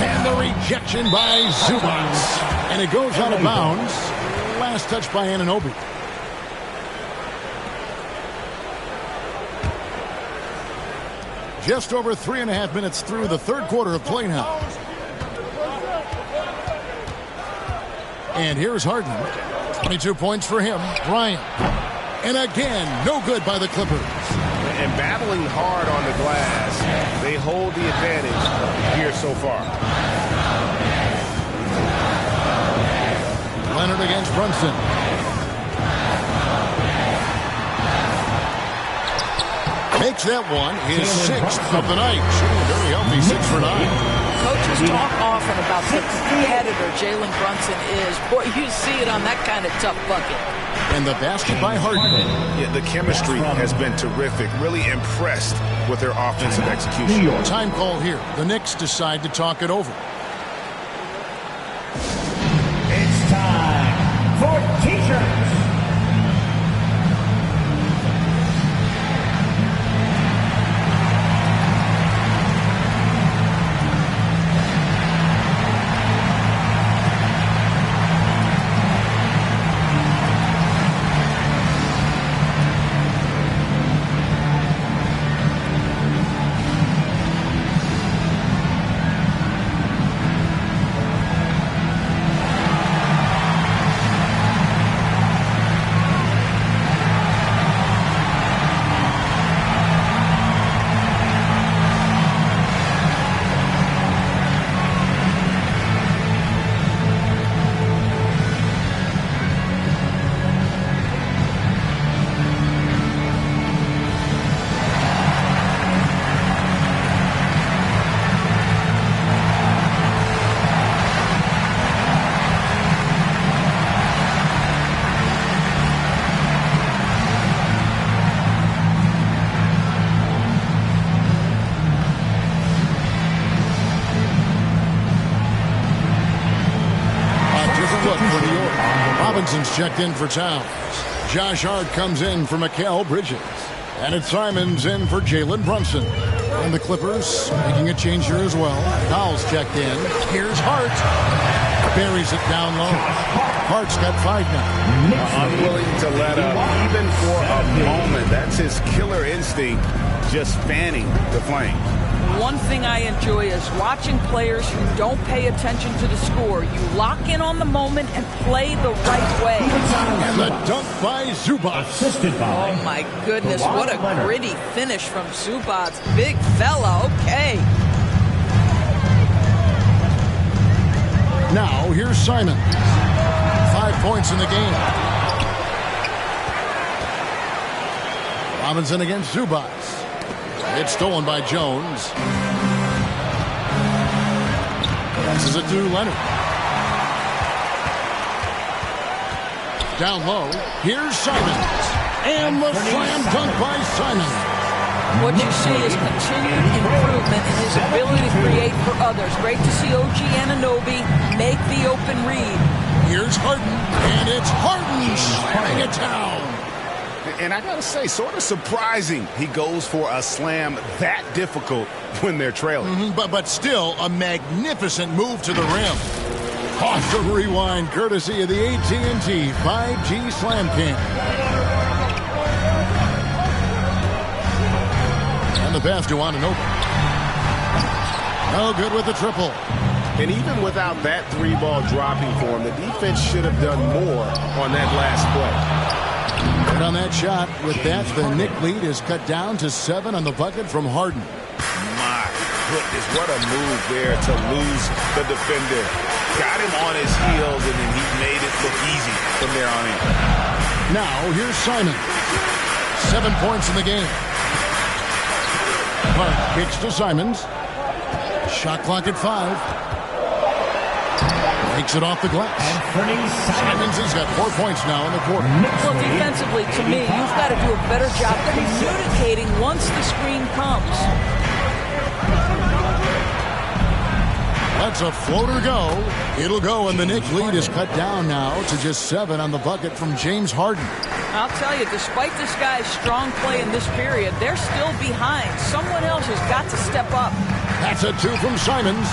And the rejection by Zubac. And it goes out of bounds. Last touch by Anunoby. Just over 3.5 minutes through the third quarter of play now. And here's Harden. 22 points for him. Bryant. And again, no good by the Clippers. And battling hard on the glass, they hold the advantage here so far. Leonard against Brunson. Makes that one his 6th of the night. Shooting a very healthy 6 for 9. Coaches talk often about the competitor Jalen Brunson is. Boy, you see it on that kind of tough bucket. And the basket by Harden. Yeah, the chemistry has been terrific. Really impressed with their offensive execution. Time call here. The Knicks decide to talk it over. It's time for T-shirts. Robinson's checked in for Towns. Josh Hart comes in for Mikal Bridges. And it's Simons in for Jalen Brunson. And the Clippers making a change here as well. Powell's checked in. Here's Hart. Buries it down low. Hart's got 5 now. Unwilling to let up, even for a moment. That's his killer instinct, just fanning the flame. One thing I enjoy is watching players who don't pay attention to the score. You lock in on the moment and play the right way. And the dunk by Zubac. Assisted by. Oh my goodness, what a gritty finish from Zubac. Big fella, okay. Now, here's Simons. 5 points in the game. Robinson against Zubac. It's stolen by Jones. Passes it to Leonard. Down low. Here's Simons. And the slam dunk by Simons. What you see is continued improvement in his ability to create for others. Great to see OG Anunoby make the open read. Here's Harden. And it's Harden shutting it down. And I gotta say, sort of surprising he goes for a slam that difficult when they're trailing. But still a magnificent move to the rim. Off the rewind, courtesy of the AT&T 5G Slam Cam. And the pass to Anunoby. No good with the triple. And even without that 3-ball dropping for him, the defense should have done more on that last play. And on that shot, with that, the Knick lead is cut down to 7 on the bucket from Harden. My goodness, what a move there to lose the defender. Got him on his heels, and then he made it look easy from there on in. Now, here's Simons. 7 points in the game. Hart kicks to Simons. Shot clock at 5. Takes it off the glass. Simons has got 4 points now in the quarter. Well, defensively, to me, you've got to do a better job communicating once the screen comes. That's a floater go. It'll go, and the Knicks lead is cut down now to just 7 on the bucket from James Harden. I'll tell you, despite this guy's strong play in this period, they're still behind. Someone else has got to step up. That's a 2 from Simons.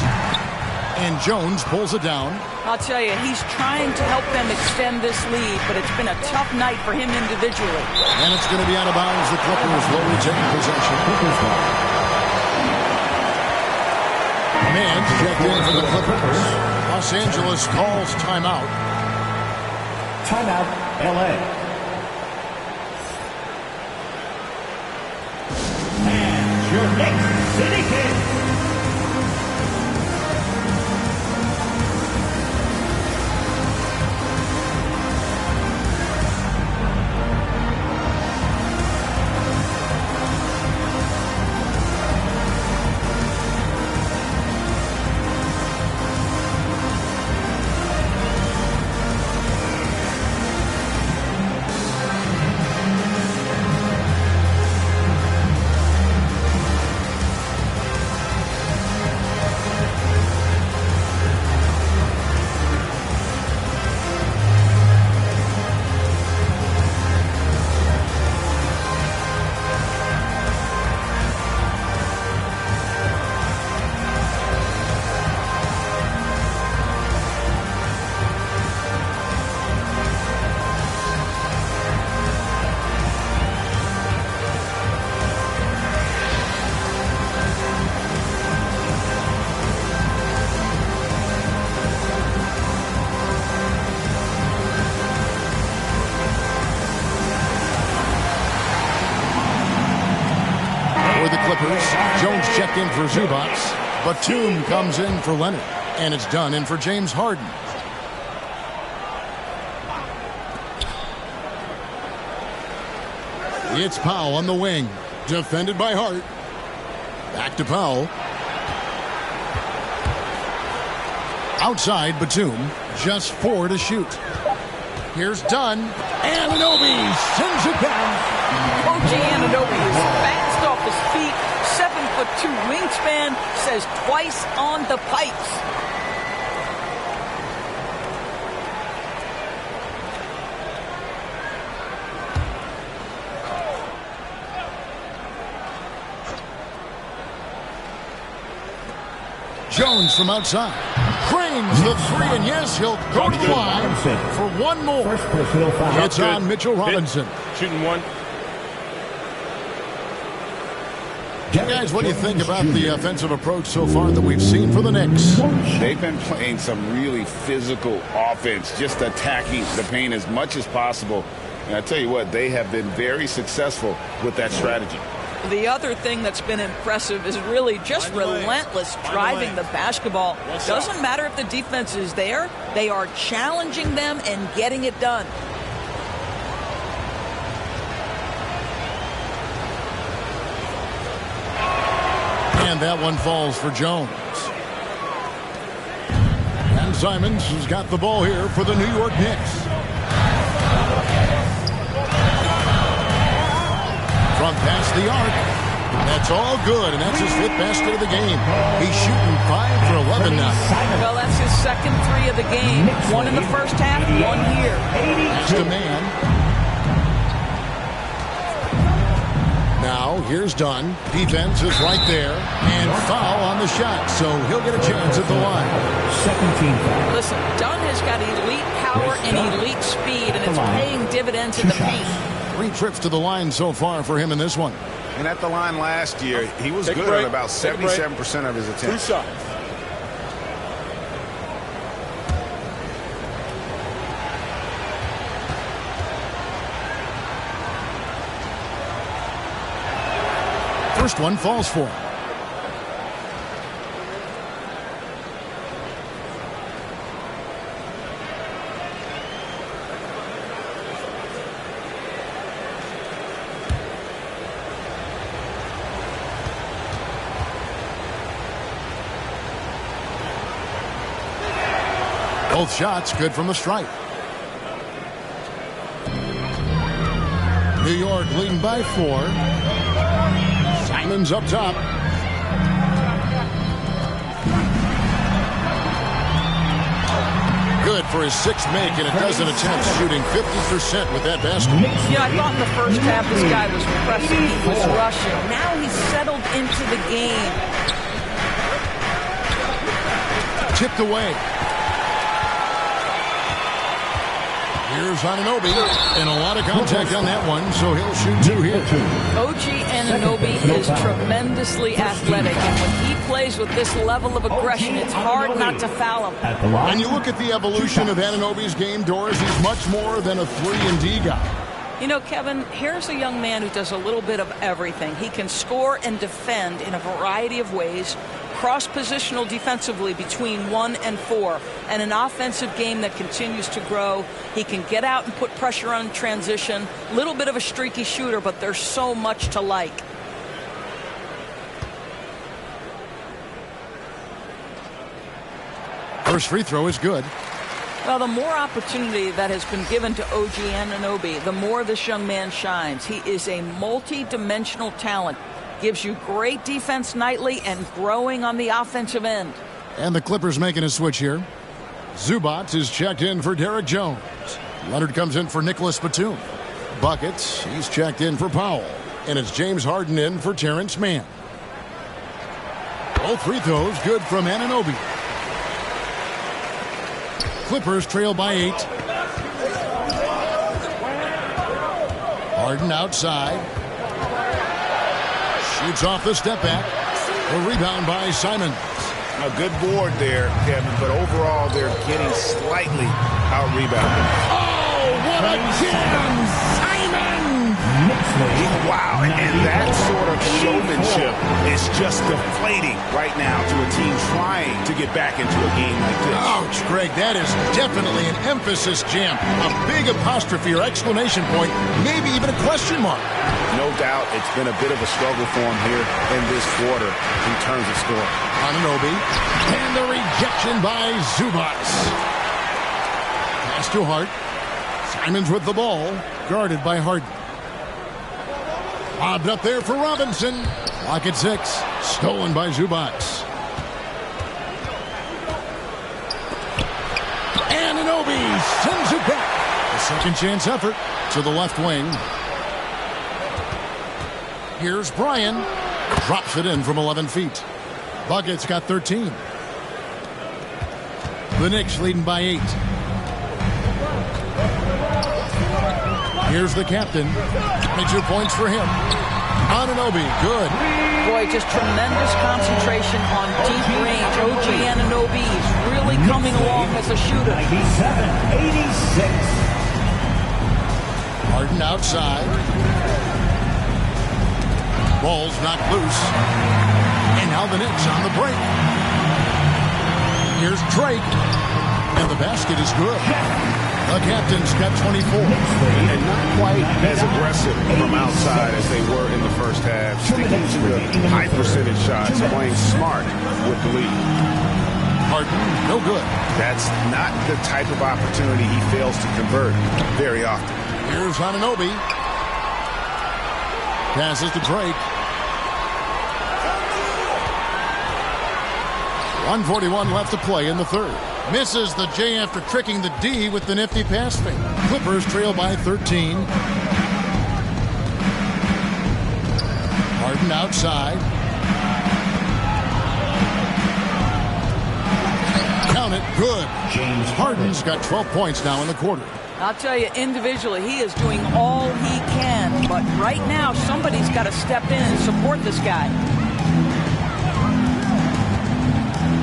And Jones pulls it down. I'll tell you, he's trying to help them extend this lead, but it's been a tough night for him individually. And it's going to be out of bounds. The Clippers will retain possession. Man's checked in for the Clippers. Los Angeles calls timeout. Timeout, LA. And your next City Kid. Bucks. Jones checked in for Zubac. Batum comes in for Leonard. And it's done in for James Harden. It's Powell on the wing. Defended by Hart. Back to Powell. Outside Batum. Just 4 to shoot. Here's Dunn. Anunoby sends it back. OG Anunoby is fast off his feet. 7'2" wingspan. Says twice on the pipes. Jones from outside. Cranes the 3, and yes, he'll go to the line for one more. It's on Mitchell Robinson. Shooting one. Guys, what do you think about the offensive approach so far that we've seen for the Knicks? They've been playing some really physical offense, just attacking the paint as much as possible. And I tell you what, they have been very successful with that strategy. The other thing that's been impressive is really just relentless driving the basketball. Doesn't matter if the defense is there. They are challenging them and getting it done. And that one falls for Jones. And Simons has got the ball here for the New York Knicks. From past the arc. That's all good, and that's his 5th basket of the game. He's shooting 5 for 11 now. Well, that's his second 3 of the game. 1 in the first half, 1 here. That's the man. Now, here's Dunn. Defense is right there. And foul on the shot, so he'll get a chance at the line. Listen, Dunn has got elite power and elite speed, and it's paying dividends in the paint. 3 trips to the line so far for him in this one. And at the line last year, he was good at about 77% of his attempts. 2 shots. First one falls for him. Both shots good from the stripe. New York leading by 4. Simons up top. Good for his 6th make, and a dozen attempts, shooting 50% with that basket. Yeah, I thought in the first half this guy was pressing, he was rushing. Now he's settled into the game. Tipped away. Here's Anunoby, and a lot of contact on that one, so he'll shoot 2 here. OG Anunoby is tremendously athletic, and when he plays with this level of aggression, it's hard not to foul him. And you look at the evolution of Anunoby's game, Doris, he's much more than a 3-and-D guy. You know, Kevin, here's a young man who does a little bit of everything. He can score and defend in a variety of ways, cross-positional defensively between 1 and 4, and an offensive game that continues to grow. He can get out and put pressure on transition. Little bit of a streaky shooter, but there's so much to like. First free throw is good. Well, the more opportunity that has been given to OG Anunoby, the more this young man shines. He is a multi-dimensional talent. Gives you great defense nightly and growing on the offensive end. And the Clippers making a switch here. Zubac is checked in for Derek Jones. Leonard comes in for Nicholas Batum. Buckets, he's checked in for Powell. And it's James Harden in for Terrence Mann. Both free throws good from Anunoby. Clippers trail by 8. Harden outside. Shoots off the step back. A rebound by Simons. A good board there, Kevin, but overall they're getting slightly out-rebounded. Oh, what a jam! Simons! Wow, and that sort of showmanship is just deflating right now to a team trying to get back into a game like this. Ouch, Greg, that is definitely an emphasis jam. A big apostrophe or exclamation point, maybe even a question mark. No doubt it's been a bit of a struggle for him here in this quarter in terms of scoring. Anunoby, and the rejection by Zubac. Pass to Hart. Simons with the ball, guarded by Harden. Lobbed up there for Robinson. Clock at 6. Stolen by Zubac. Anunoby sends it back. A second chance effort to the left wing. Here's Bryan. Drops it in from 11 feet. Bucket's got 13. The Knicks leading by 8. Here's the captain. 22 points for him. Anunoby, good. Boy, just tremendous concentration on deep range. OG Anunoby is really coming along as a shooter. 97-86. Harden outside. Ball's knocked loose. And now the Knicks on the break. Here's Drake. And the basket is good. The captain's got 24. And not quite as aggressive from outside as they were in the first half. Sticking to the high percentage shots, playing smart with the lead. Harden, no good. That's not the type of opportunity he fails to convert very often. Here's Anunoby. Passes to Drake. 1:41 left to play in the third. Misses the J after tricking the D with the nifty pass fake. Clippers trail by 13. Harden outside. Count it, good. James Harden's got 12 points now in the quarter. I'll tell you, individually, he is doing all he can. But right now, somebody's got to step in and support this guy.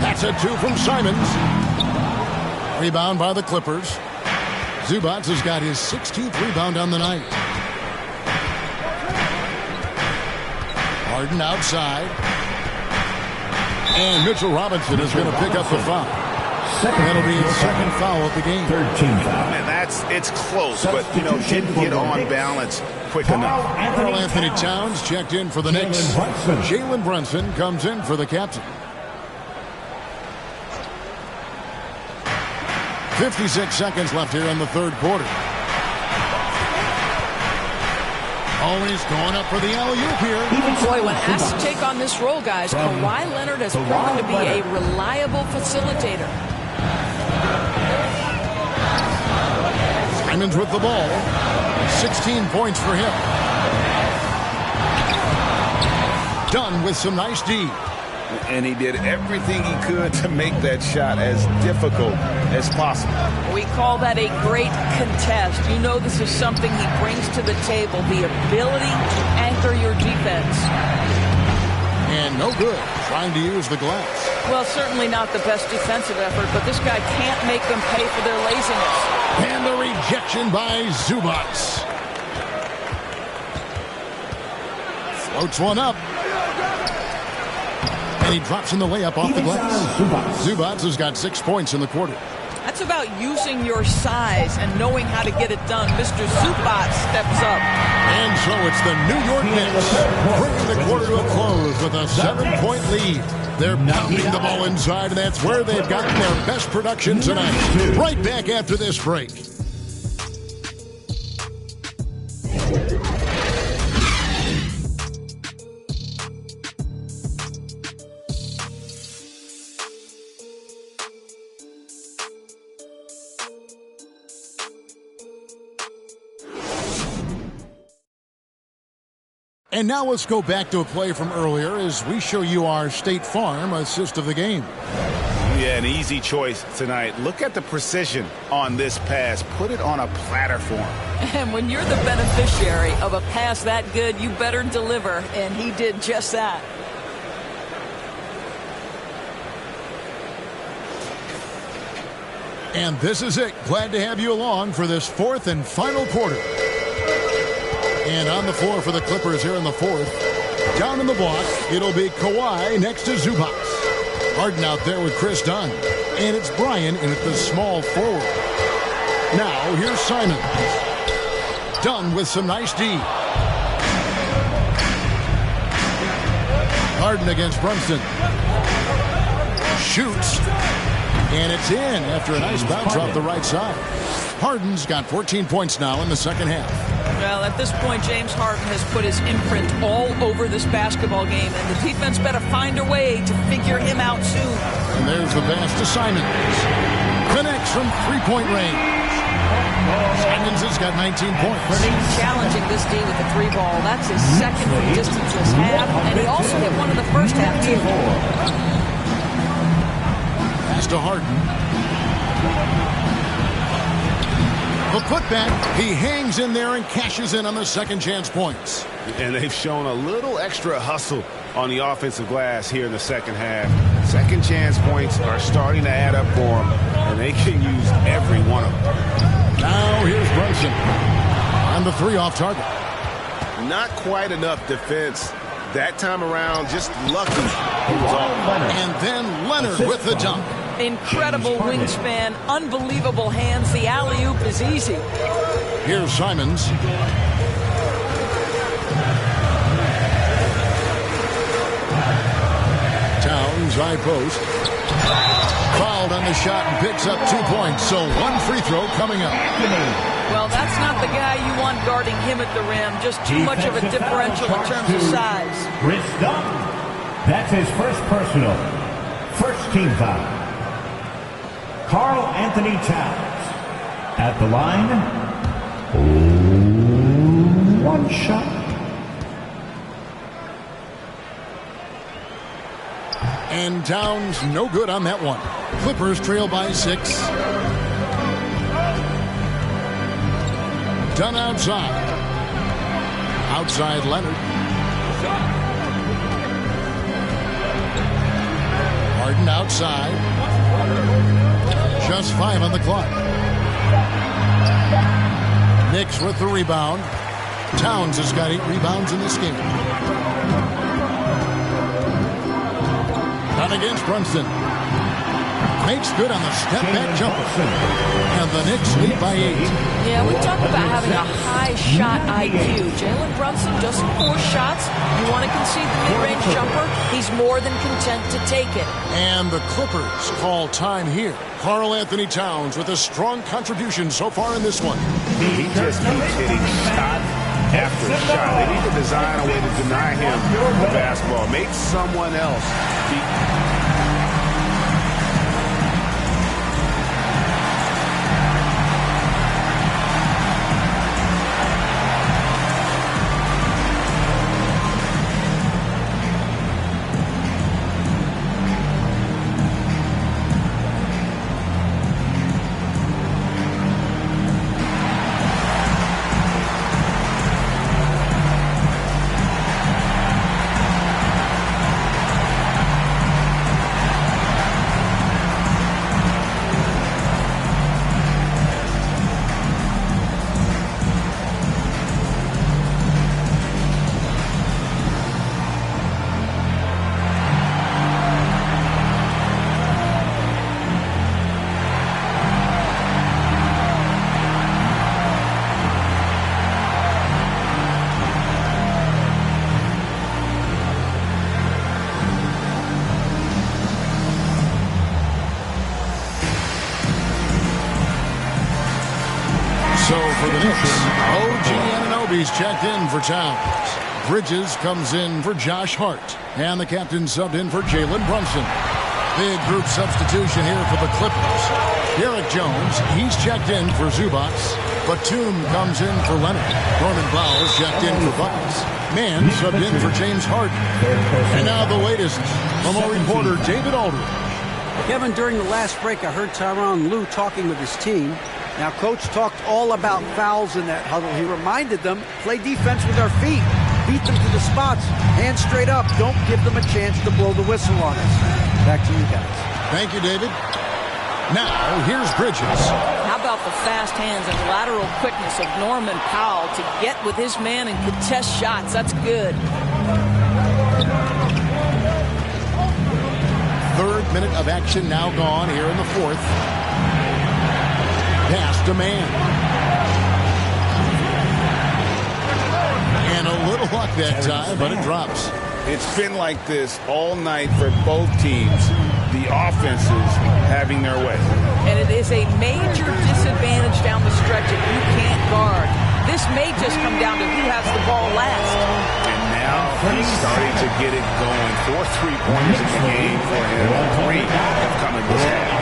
That's a 2 from Simons. Rebound by the Clippers. Zubac has got his 16th rebound on the night. Harden outside. And Mitchell Robinson is going to pick up the foul. That'll be his second foul of the game. 13 And it's close, but, didn't get on balance quick enough. Karl Anthony Towns checked in for the Knicks. Jalen Brunson comes in for the captain. 56 seconds left here in the third quarter. Always going up for the alley-oop here. Boy, when asked to take on this role, guys, Kawhi Leonard has proven to be a reliable facilitator. Simons with the ball. 16 points for him. Dunn with some nice D. And he did everything he could to make that shot as difficult as possible. We call that a great contest. You know this is something he brings to the table, the ability to anchor your defense. And no good, trying to use the glass. Well, certainly not the best defensive effort, but this guy can't make them pay for their laziness. And the rejection by Zubac. Floats one up. And he drops in the layup off the glass. Zubac has got 6 points in the quarter. That's about using your size and knowing how to get it done. Mr. Zubac steps up. And so it's the New York Knicks bringing the quarter to a close with a 7-point lead. They're pounding the ball inside, and that's where they've gotten their best production tonight. Right back after this break. And now let's go back to a play from earlier as we show you our State Farm assist of the game. Yeah, an easy choice tonight. Look at the precision on this pass. Put it on a platter for him. And when you're the beneficiary of a pass that good, you better deliver. And he did just that. And this is it. Glad to have you along for this fourth and final quarter. And on the floor for the Clippers here in the fourth. Down in the block, it'll be Kawhi next to Zubac. Harden out there with Chris Dunn. And it's Bryant in at the small forward. Now, here's Simons. Dunn with some nice D. Harden against Brunson. Shoots. And it's in after a nice bounce off the right side. Harden's got 14 points now in the second half. Well, at this point, James Harden has put his imprint all over this basketball game, and the defense better find a way to figure him out soon. And there's the pass to Simons. Connects from three-point range. Simons has got 19 points. Challenging this D with the three ball. That's his second from distance this half, and he also hit one in the first half, too. Pass to Harden. The putback, he hangs in there and cashes in on the second chance points. And they've shown a little extra hustle on the offensive glass here in the second half. Second chance points are starting to add up for them, and they can use every one of them. Now here's Brunson. And the three off target. Not quite enough defense that time around, just lucky. And then Leonard with the dunk. Incredible wingspan, unbelievable hands. The alley-oop is easy. Here's Simons. Towns, high post. Fouled on the shot and picks up 2 points. So one free throw coming up. Well, that's not the guy you want guarding him at the rim. Just too much of a differential in terms of size. Chris Dunn. That's his first personal. First team foul. Karl Anthony Towns at the line. One shot. And Towns no good on that one. Clippers trail by 6. Dunn outside. Outside Leonard. Harden outside. Just 5 on the clock. Knicks with the rebound. Towns has got 8 rebounds in this game. Not against Brunson. Makes good on the step-back jumper. And the Knicks lead by 8. Yeah, we talk about having a high shot IQ. Jalen Brunson just 4 shots. You want to concede the mid-range jumper? He's more than content to take it. And the Clippers call time here. Karl Anthony Towns with a strong contribution so far in this one. He just keeps hitting shot after shot. They need to design a way to deny him the basketball. Make someone else beat. So for the Knicks, OG Anunoby's checked in for Towns. Bridges comes in for Josh Hart. And the captain subbed in for Jalen Brunson. Big group substitution here for the Clippers. Derek Jones, he's checked in for Zubac. Batum comes in for Leonard. Norman Powell's checked in for Buckets. Mann subbed in for James Harden. And now the latest from our reporter David Aldridge. Kevin, during the last break, I heard Tyronn Lue talking with his team. Now, Coach talked all about fouls in that huddle. He reminded them, play defense with our feet. Beat them to the spots. Hands straight up. Don't give them a chance to blow the whistle on us. Back to you guys. Thank you, David. Now, here's Bridges. How about the fast hands and lateral quickness of Norman Powell to get with his man and contest shots? That's good. Third minute of action now gone here in the fourth. Pass to man. And a little luck that time, but it drops. It's been like this all night for both teams. The offenses having their way. And it is a major disadvantage down the stretch if you can't guard. This may just come down to who has the ball last. And now he's starting to get it going. 4 3-pointers in the game for him. 3 have come in this half.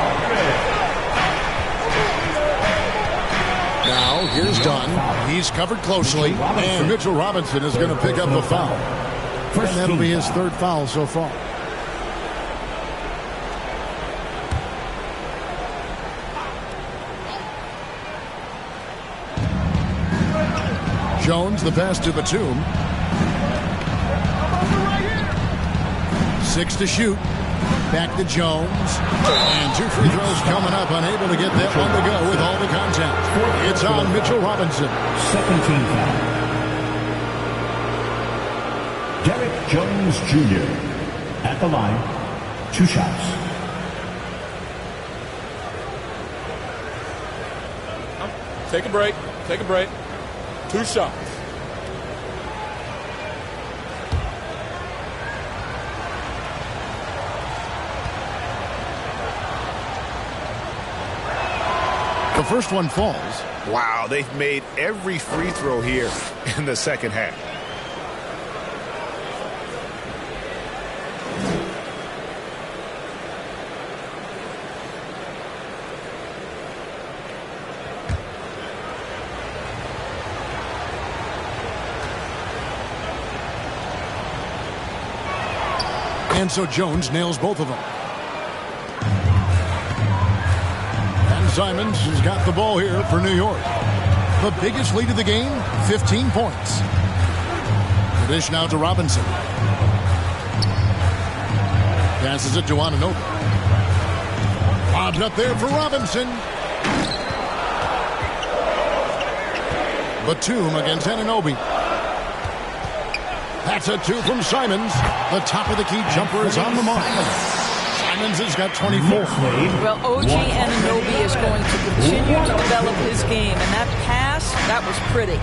Now here's Dunn. He's covered closely. And Mitchell Robinson is going to pick up the foul. And that'll be his third foul so far. Jones, the pass to Batum. 6 to shoot. Back to Jones. And 2 free throws coming up. Unable to get that one to go with all the contact. It's on Mitchell Robinson. Second team foul. Derek Jones Jr. at the line. 2 shots. Take a break. Take a break. 2 shots. The first one falls. Wow, they've made every free throw here in the second half. And so Jones nails both of them. And Simons has got the ball here for New York. The biggest lead of the game, 15 points. The dish now to Robinson. Passes it to Anunoby. Lobbed up there for Robinson. Batum against Anunoby. That's a 2 from Simons. The top of the key jumper is on the mark. Simons has got 24. Well, OG Anunoby is going to continue to develop his game. And that pass, that was pretty.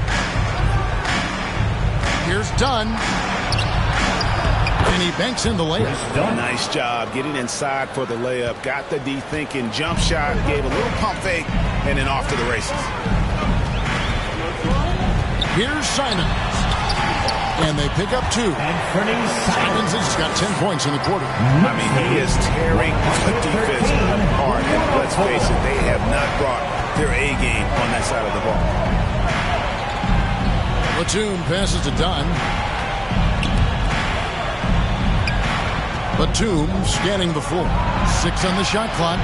Here's Dunn. And he banks in the layup. Nice job getting inside for the layup. Got the D thinking. Jump shot. Gave a little pump fake. And then off to the races. Here's Simons. And they pick up 2. Simons has got 10 points in the quarter. I mean, he is tearing the defense apart. And let's face it, they have not brought their A game on that side of the ball. Batum passes to Dunn. Batum scanning the floor. 6 on the shot clock.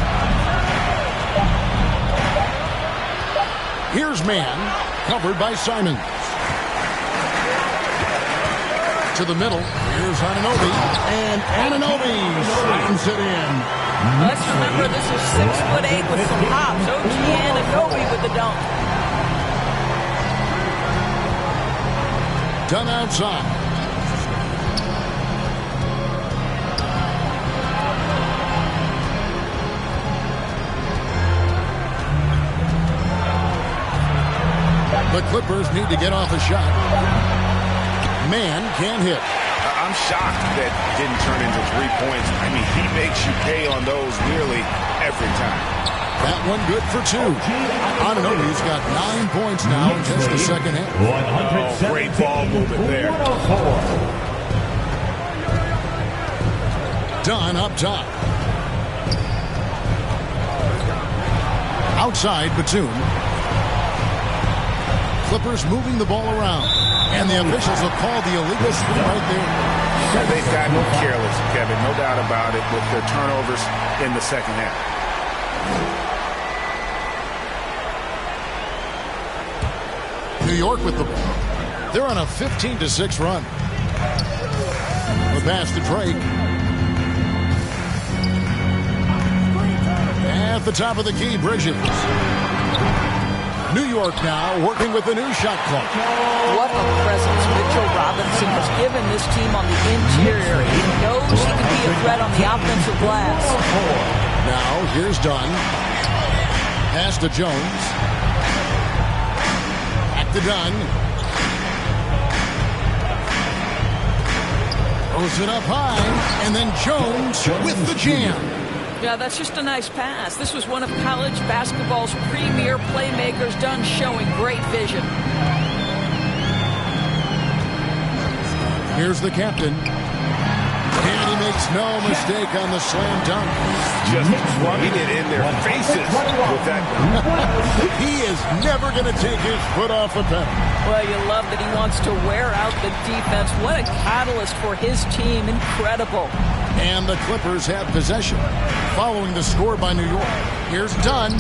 Here's man, covered by Simons. To the middle. Here's Anunoby. And Anunoby slams it in. Let's remember this is 6'8" with some hops. OG Anunoby with the dunk. Done outside. The Clippers need to get off a shot. Man can't hit. I'm shocked that didn't turn into 3 points. I mean, he makes you pay on those nearly every time. That one good for 2. Anunoby's got 9 points now in just the second half. Oh, great ball movement there. Dunn up top. Outside Batum. Clippers moving the ball around. And the officials will call the illegal spin right there. Yeah, they've gotten careless, Kevin, no doubt about it, with their turnovers in the second half. New York with the ball. They're on a 15-6 run. The pass to Drake. At the top of the key, Bridges. New York now working with the new shot clock. What a presence Mitchell Robinson has given this team on the interior. He knows he can be a threat on the offensive glass. Now, here's Dunn. Pass to Jones. Back to Dunn. Throws it up high, and then Jones with the jam. Yeah, that's just a nice pass. This was one of college basketball's premier playmakers, Dunn showing great vision. Here's the captain. And he makes no mistake on the slam dunk. Just running it in their faces with that dunk. He is never going to take his foot off the pedal. Well, you love that he wants to wear out the defense. What a catalyst for his team. Incredible. And the Clippers have possession. Following the score by New York. Here's Dunn.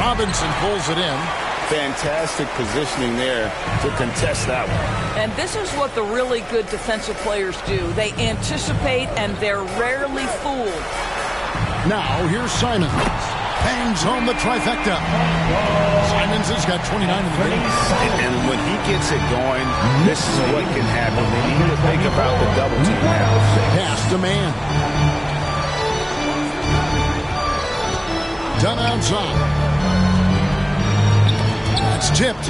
Robinson pulls it in. Fantastic positioning there to contest that one. And this is what the really good defensive players do. They anticipate and they're rarely fooled. Now, here's Simons. Bangs home the trifecta. Simons has got 29 in the game. And when he gets it going, this is what can happen. They need to think about the double team now. Pass to man. Dunn outside. It's tipped.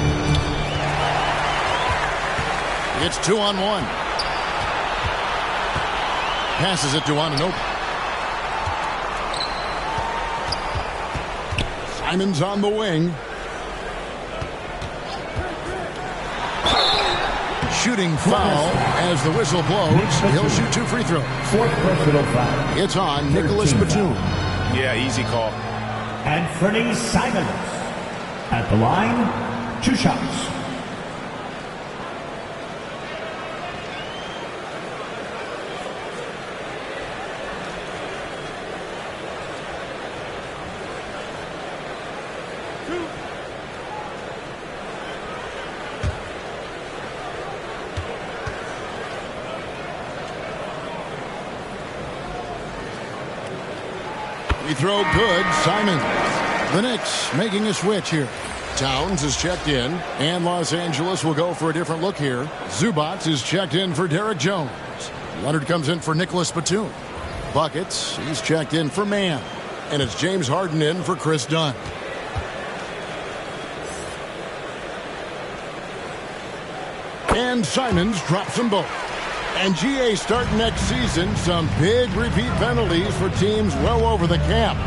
It's 2-on-1. Passes it to Anunoby. Simons on the wing. Shooting foul as the whistle blows. He'll shoot 2 free throws. Fourth personal foul. It's on Nicholas Batum. Yeah, easy call. Anthony Simons. At the line, 2 shots. We throw good. Simons. The Knicks making a switch here. Towns is checked in, and Los Angeles will go for a different look here. Zubac is checked in for Derek Jones. Leonard comes in for Nicholas Batum. Buckets, he's checked in for Mann. And it's James Harden in for Chris Dunn. And Simons drops them both. And GA starting next season, some big repeat penalties for teams well over the cap.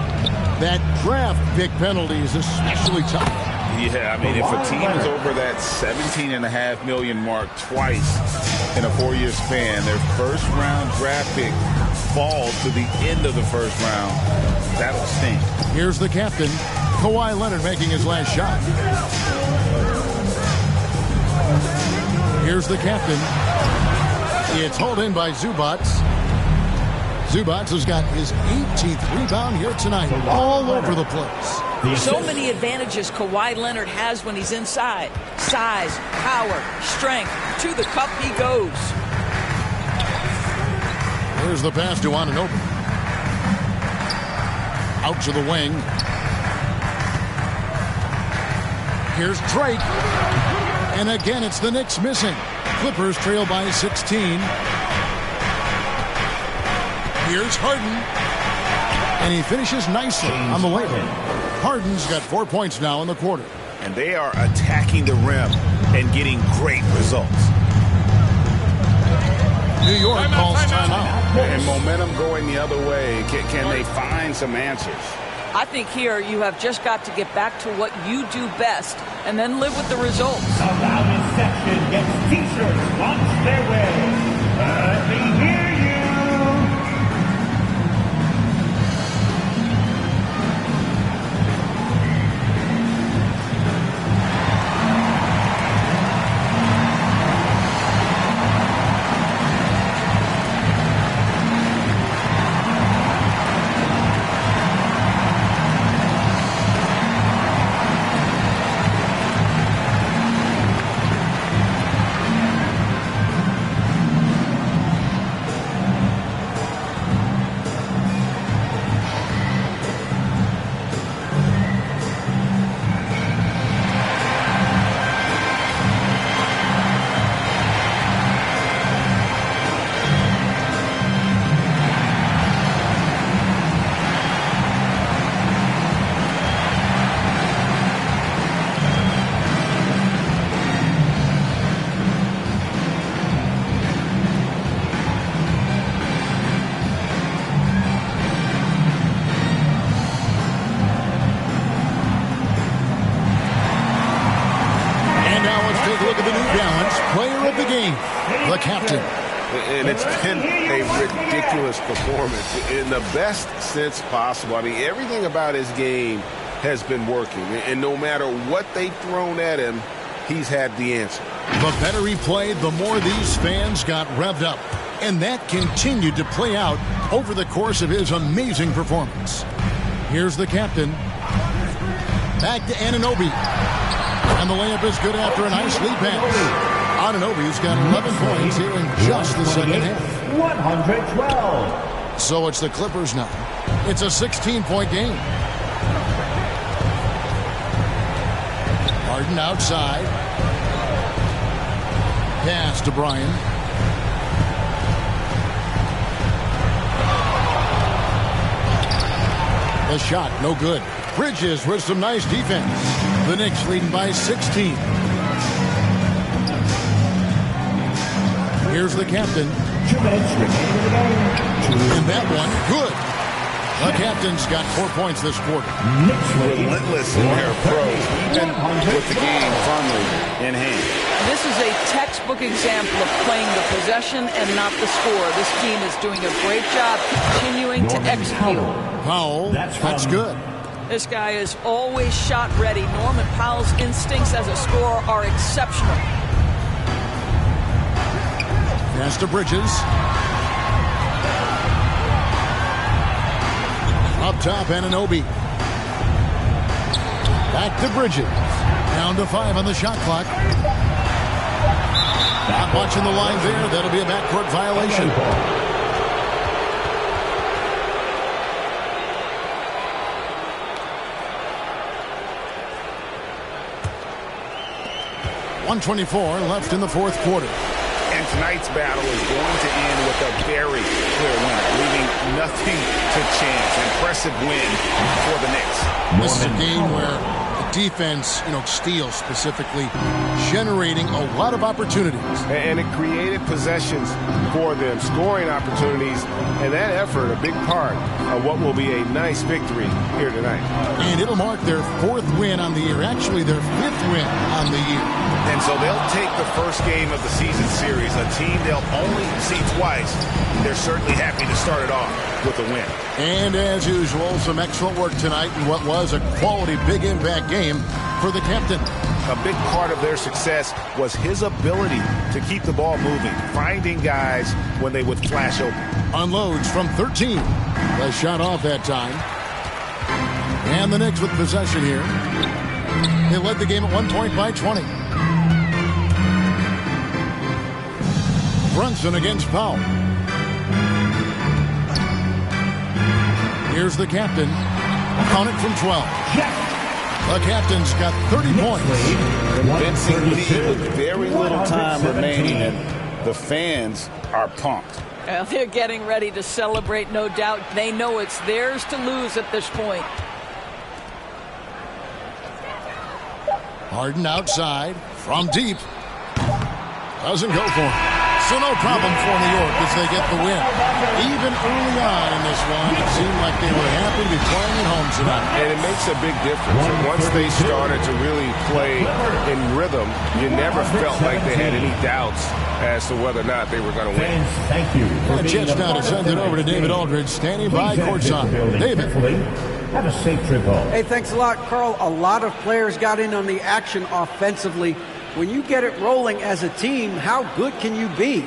That draft pick penalty is especially tough. Yeah, I mean, if a team is over that $17.5 million mark twice in a 4-year span, their first-round draft pick falls to the end of the first round. That'll sting. Here's the captain, Kawhi Leonard, making his last shot. Here's the captain. It's hauled in by Zubac. Zubac has got his 18th rebound here tonight, all over the place. So many advantages Kawhi Leonard has when he's inside. Size, power, strength. To the cup he goes. Here's the pass to Anunoby. Out to the wing. Here's Drake. And again, it's the Knicks missing. Clippers trail by 16. Here's Harden. And he finishes nicely on the way. Harden's got 4 points now in the quarter. And they are attacking the rim and getting great results. New York calls timeout. And momentum going the other way. Can they find some answers? I think here you have just got to get back to what you do best and then live with the results. The loudest section gets t-shirts launched their way. Let me hear you. the captain. And it's been a ridiculous performance in the best sense possible. I mean, everything about his game has been working. And no matter what they've thrown at him, he's had the answer. The better he played, the more these fans got revved up. And that continued to play out over the course of his amazing performance. Here's the captain. Back to Anunoby. And the layup is good after a nice lead pass. Anunoby's got 11 points here in just the second half. 112. So it's the Clippers now. It's a 16-point game. Harden outside. Pass to Bryan. The shot, no good. Bridges with some nice defense. The Knicks leading by 16. Here's the captain. 2 minutes remaining in the game. And that one, good. The captain's got 4 points this quarter. Relentless in their approach, even with the game firmly in hand. This is a textbook example of playing the possession and not the score. This team is doing a great job continuing to execute. Powell, that's good. This guy is always shot ready. Norman Powell's instincts as a scorer are exceptional. Pass to Bridges. Up top, Anunoby. Back to Bridges. Down to 5 on the shot clock. Not watching the line there. That'll be a backcourt violation. .124 left in the fourth quarter. And tonight's battle is going to end with a very clear winner, leaving nothing to chance. Impressive win for the Knicks. This is a game where the defense, steals specifically, generating a lot of opportunities. And it created possessions for them, scoring opportunities, and that effort a big part of what will be a nice victory here tonight. And it'll mark their 4th win on the year, actually their 5th win on the year. And so they'll take the first game of the season series, a team they'll only see twice. They're certainly happy to start it off with a win. And as usual, some excellent work tonight in what was a quality big impact game for the captain. A big part of their success was his ability to keep the ball moving, finding guys when they would flash open. Unloads from 13. The shot off that time. And the Knicks with possession here. They led the game at 1 point by 20. Brunson against Powell. Here's the captain. Count it from 12. The captain's got 30 points. Convincing lead with very little time remaining, and the fans are pumped. Well, they're getting ready to celebrate, no doubt. They know it's theirs to lose at this point. Harden outside from deep. Doesn't go for it. So no problem for New York as they get the win. Even early on in this one, it seemed like they were happy to be playing at home tonight. And it makes a big difference. And once they started to really play in rhythm, you never felt like they had any doubts as to whether or not they were going to win. Thank you. And just now to send it over to David Aldridge, standing by courtside. David. Have a safe trip home. Hey, thanks a lot, Carl. A lot of players got in on the action offensively. When you get it rolling as a team, how good can you be?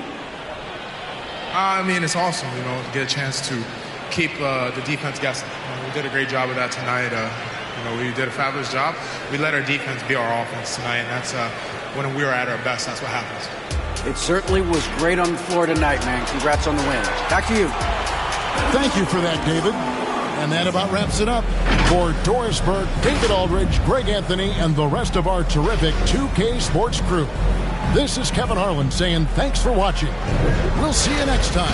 I mean, it's awesome, to get a chance to keep the defense guessing. We did a great job of that tonight. We did a fabulous job. We let our defense be our offense tonight, and that's when we were at our best, that's what happens. It certainly was great on the floor tonight, man. Congrats on the win. Back to you. Thank you for that, David. And that about wraps it up. For Doris Burke, David Aldridge, Greg Anthony, and the rest of our terrific 2K Sports crew, this is Kevin Harlan saying thanks for watching. We'll see you next time.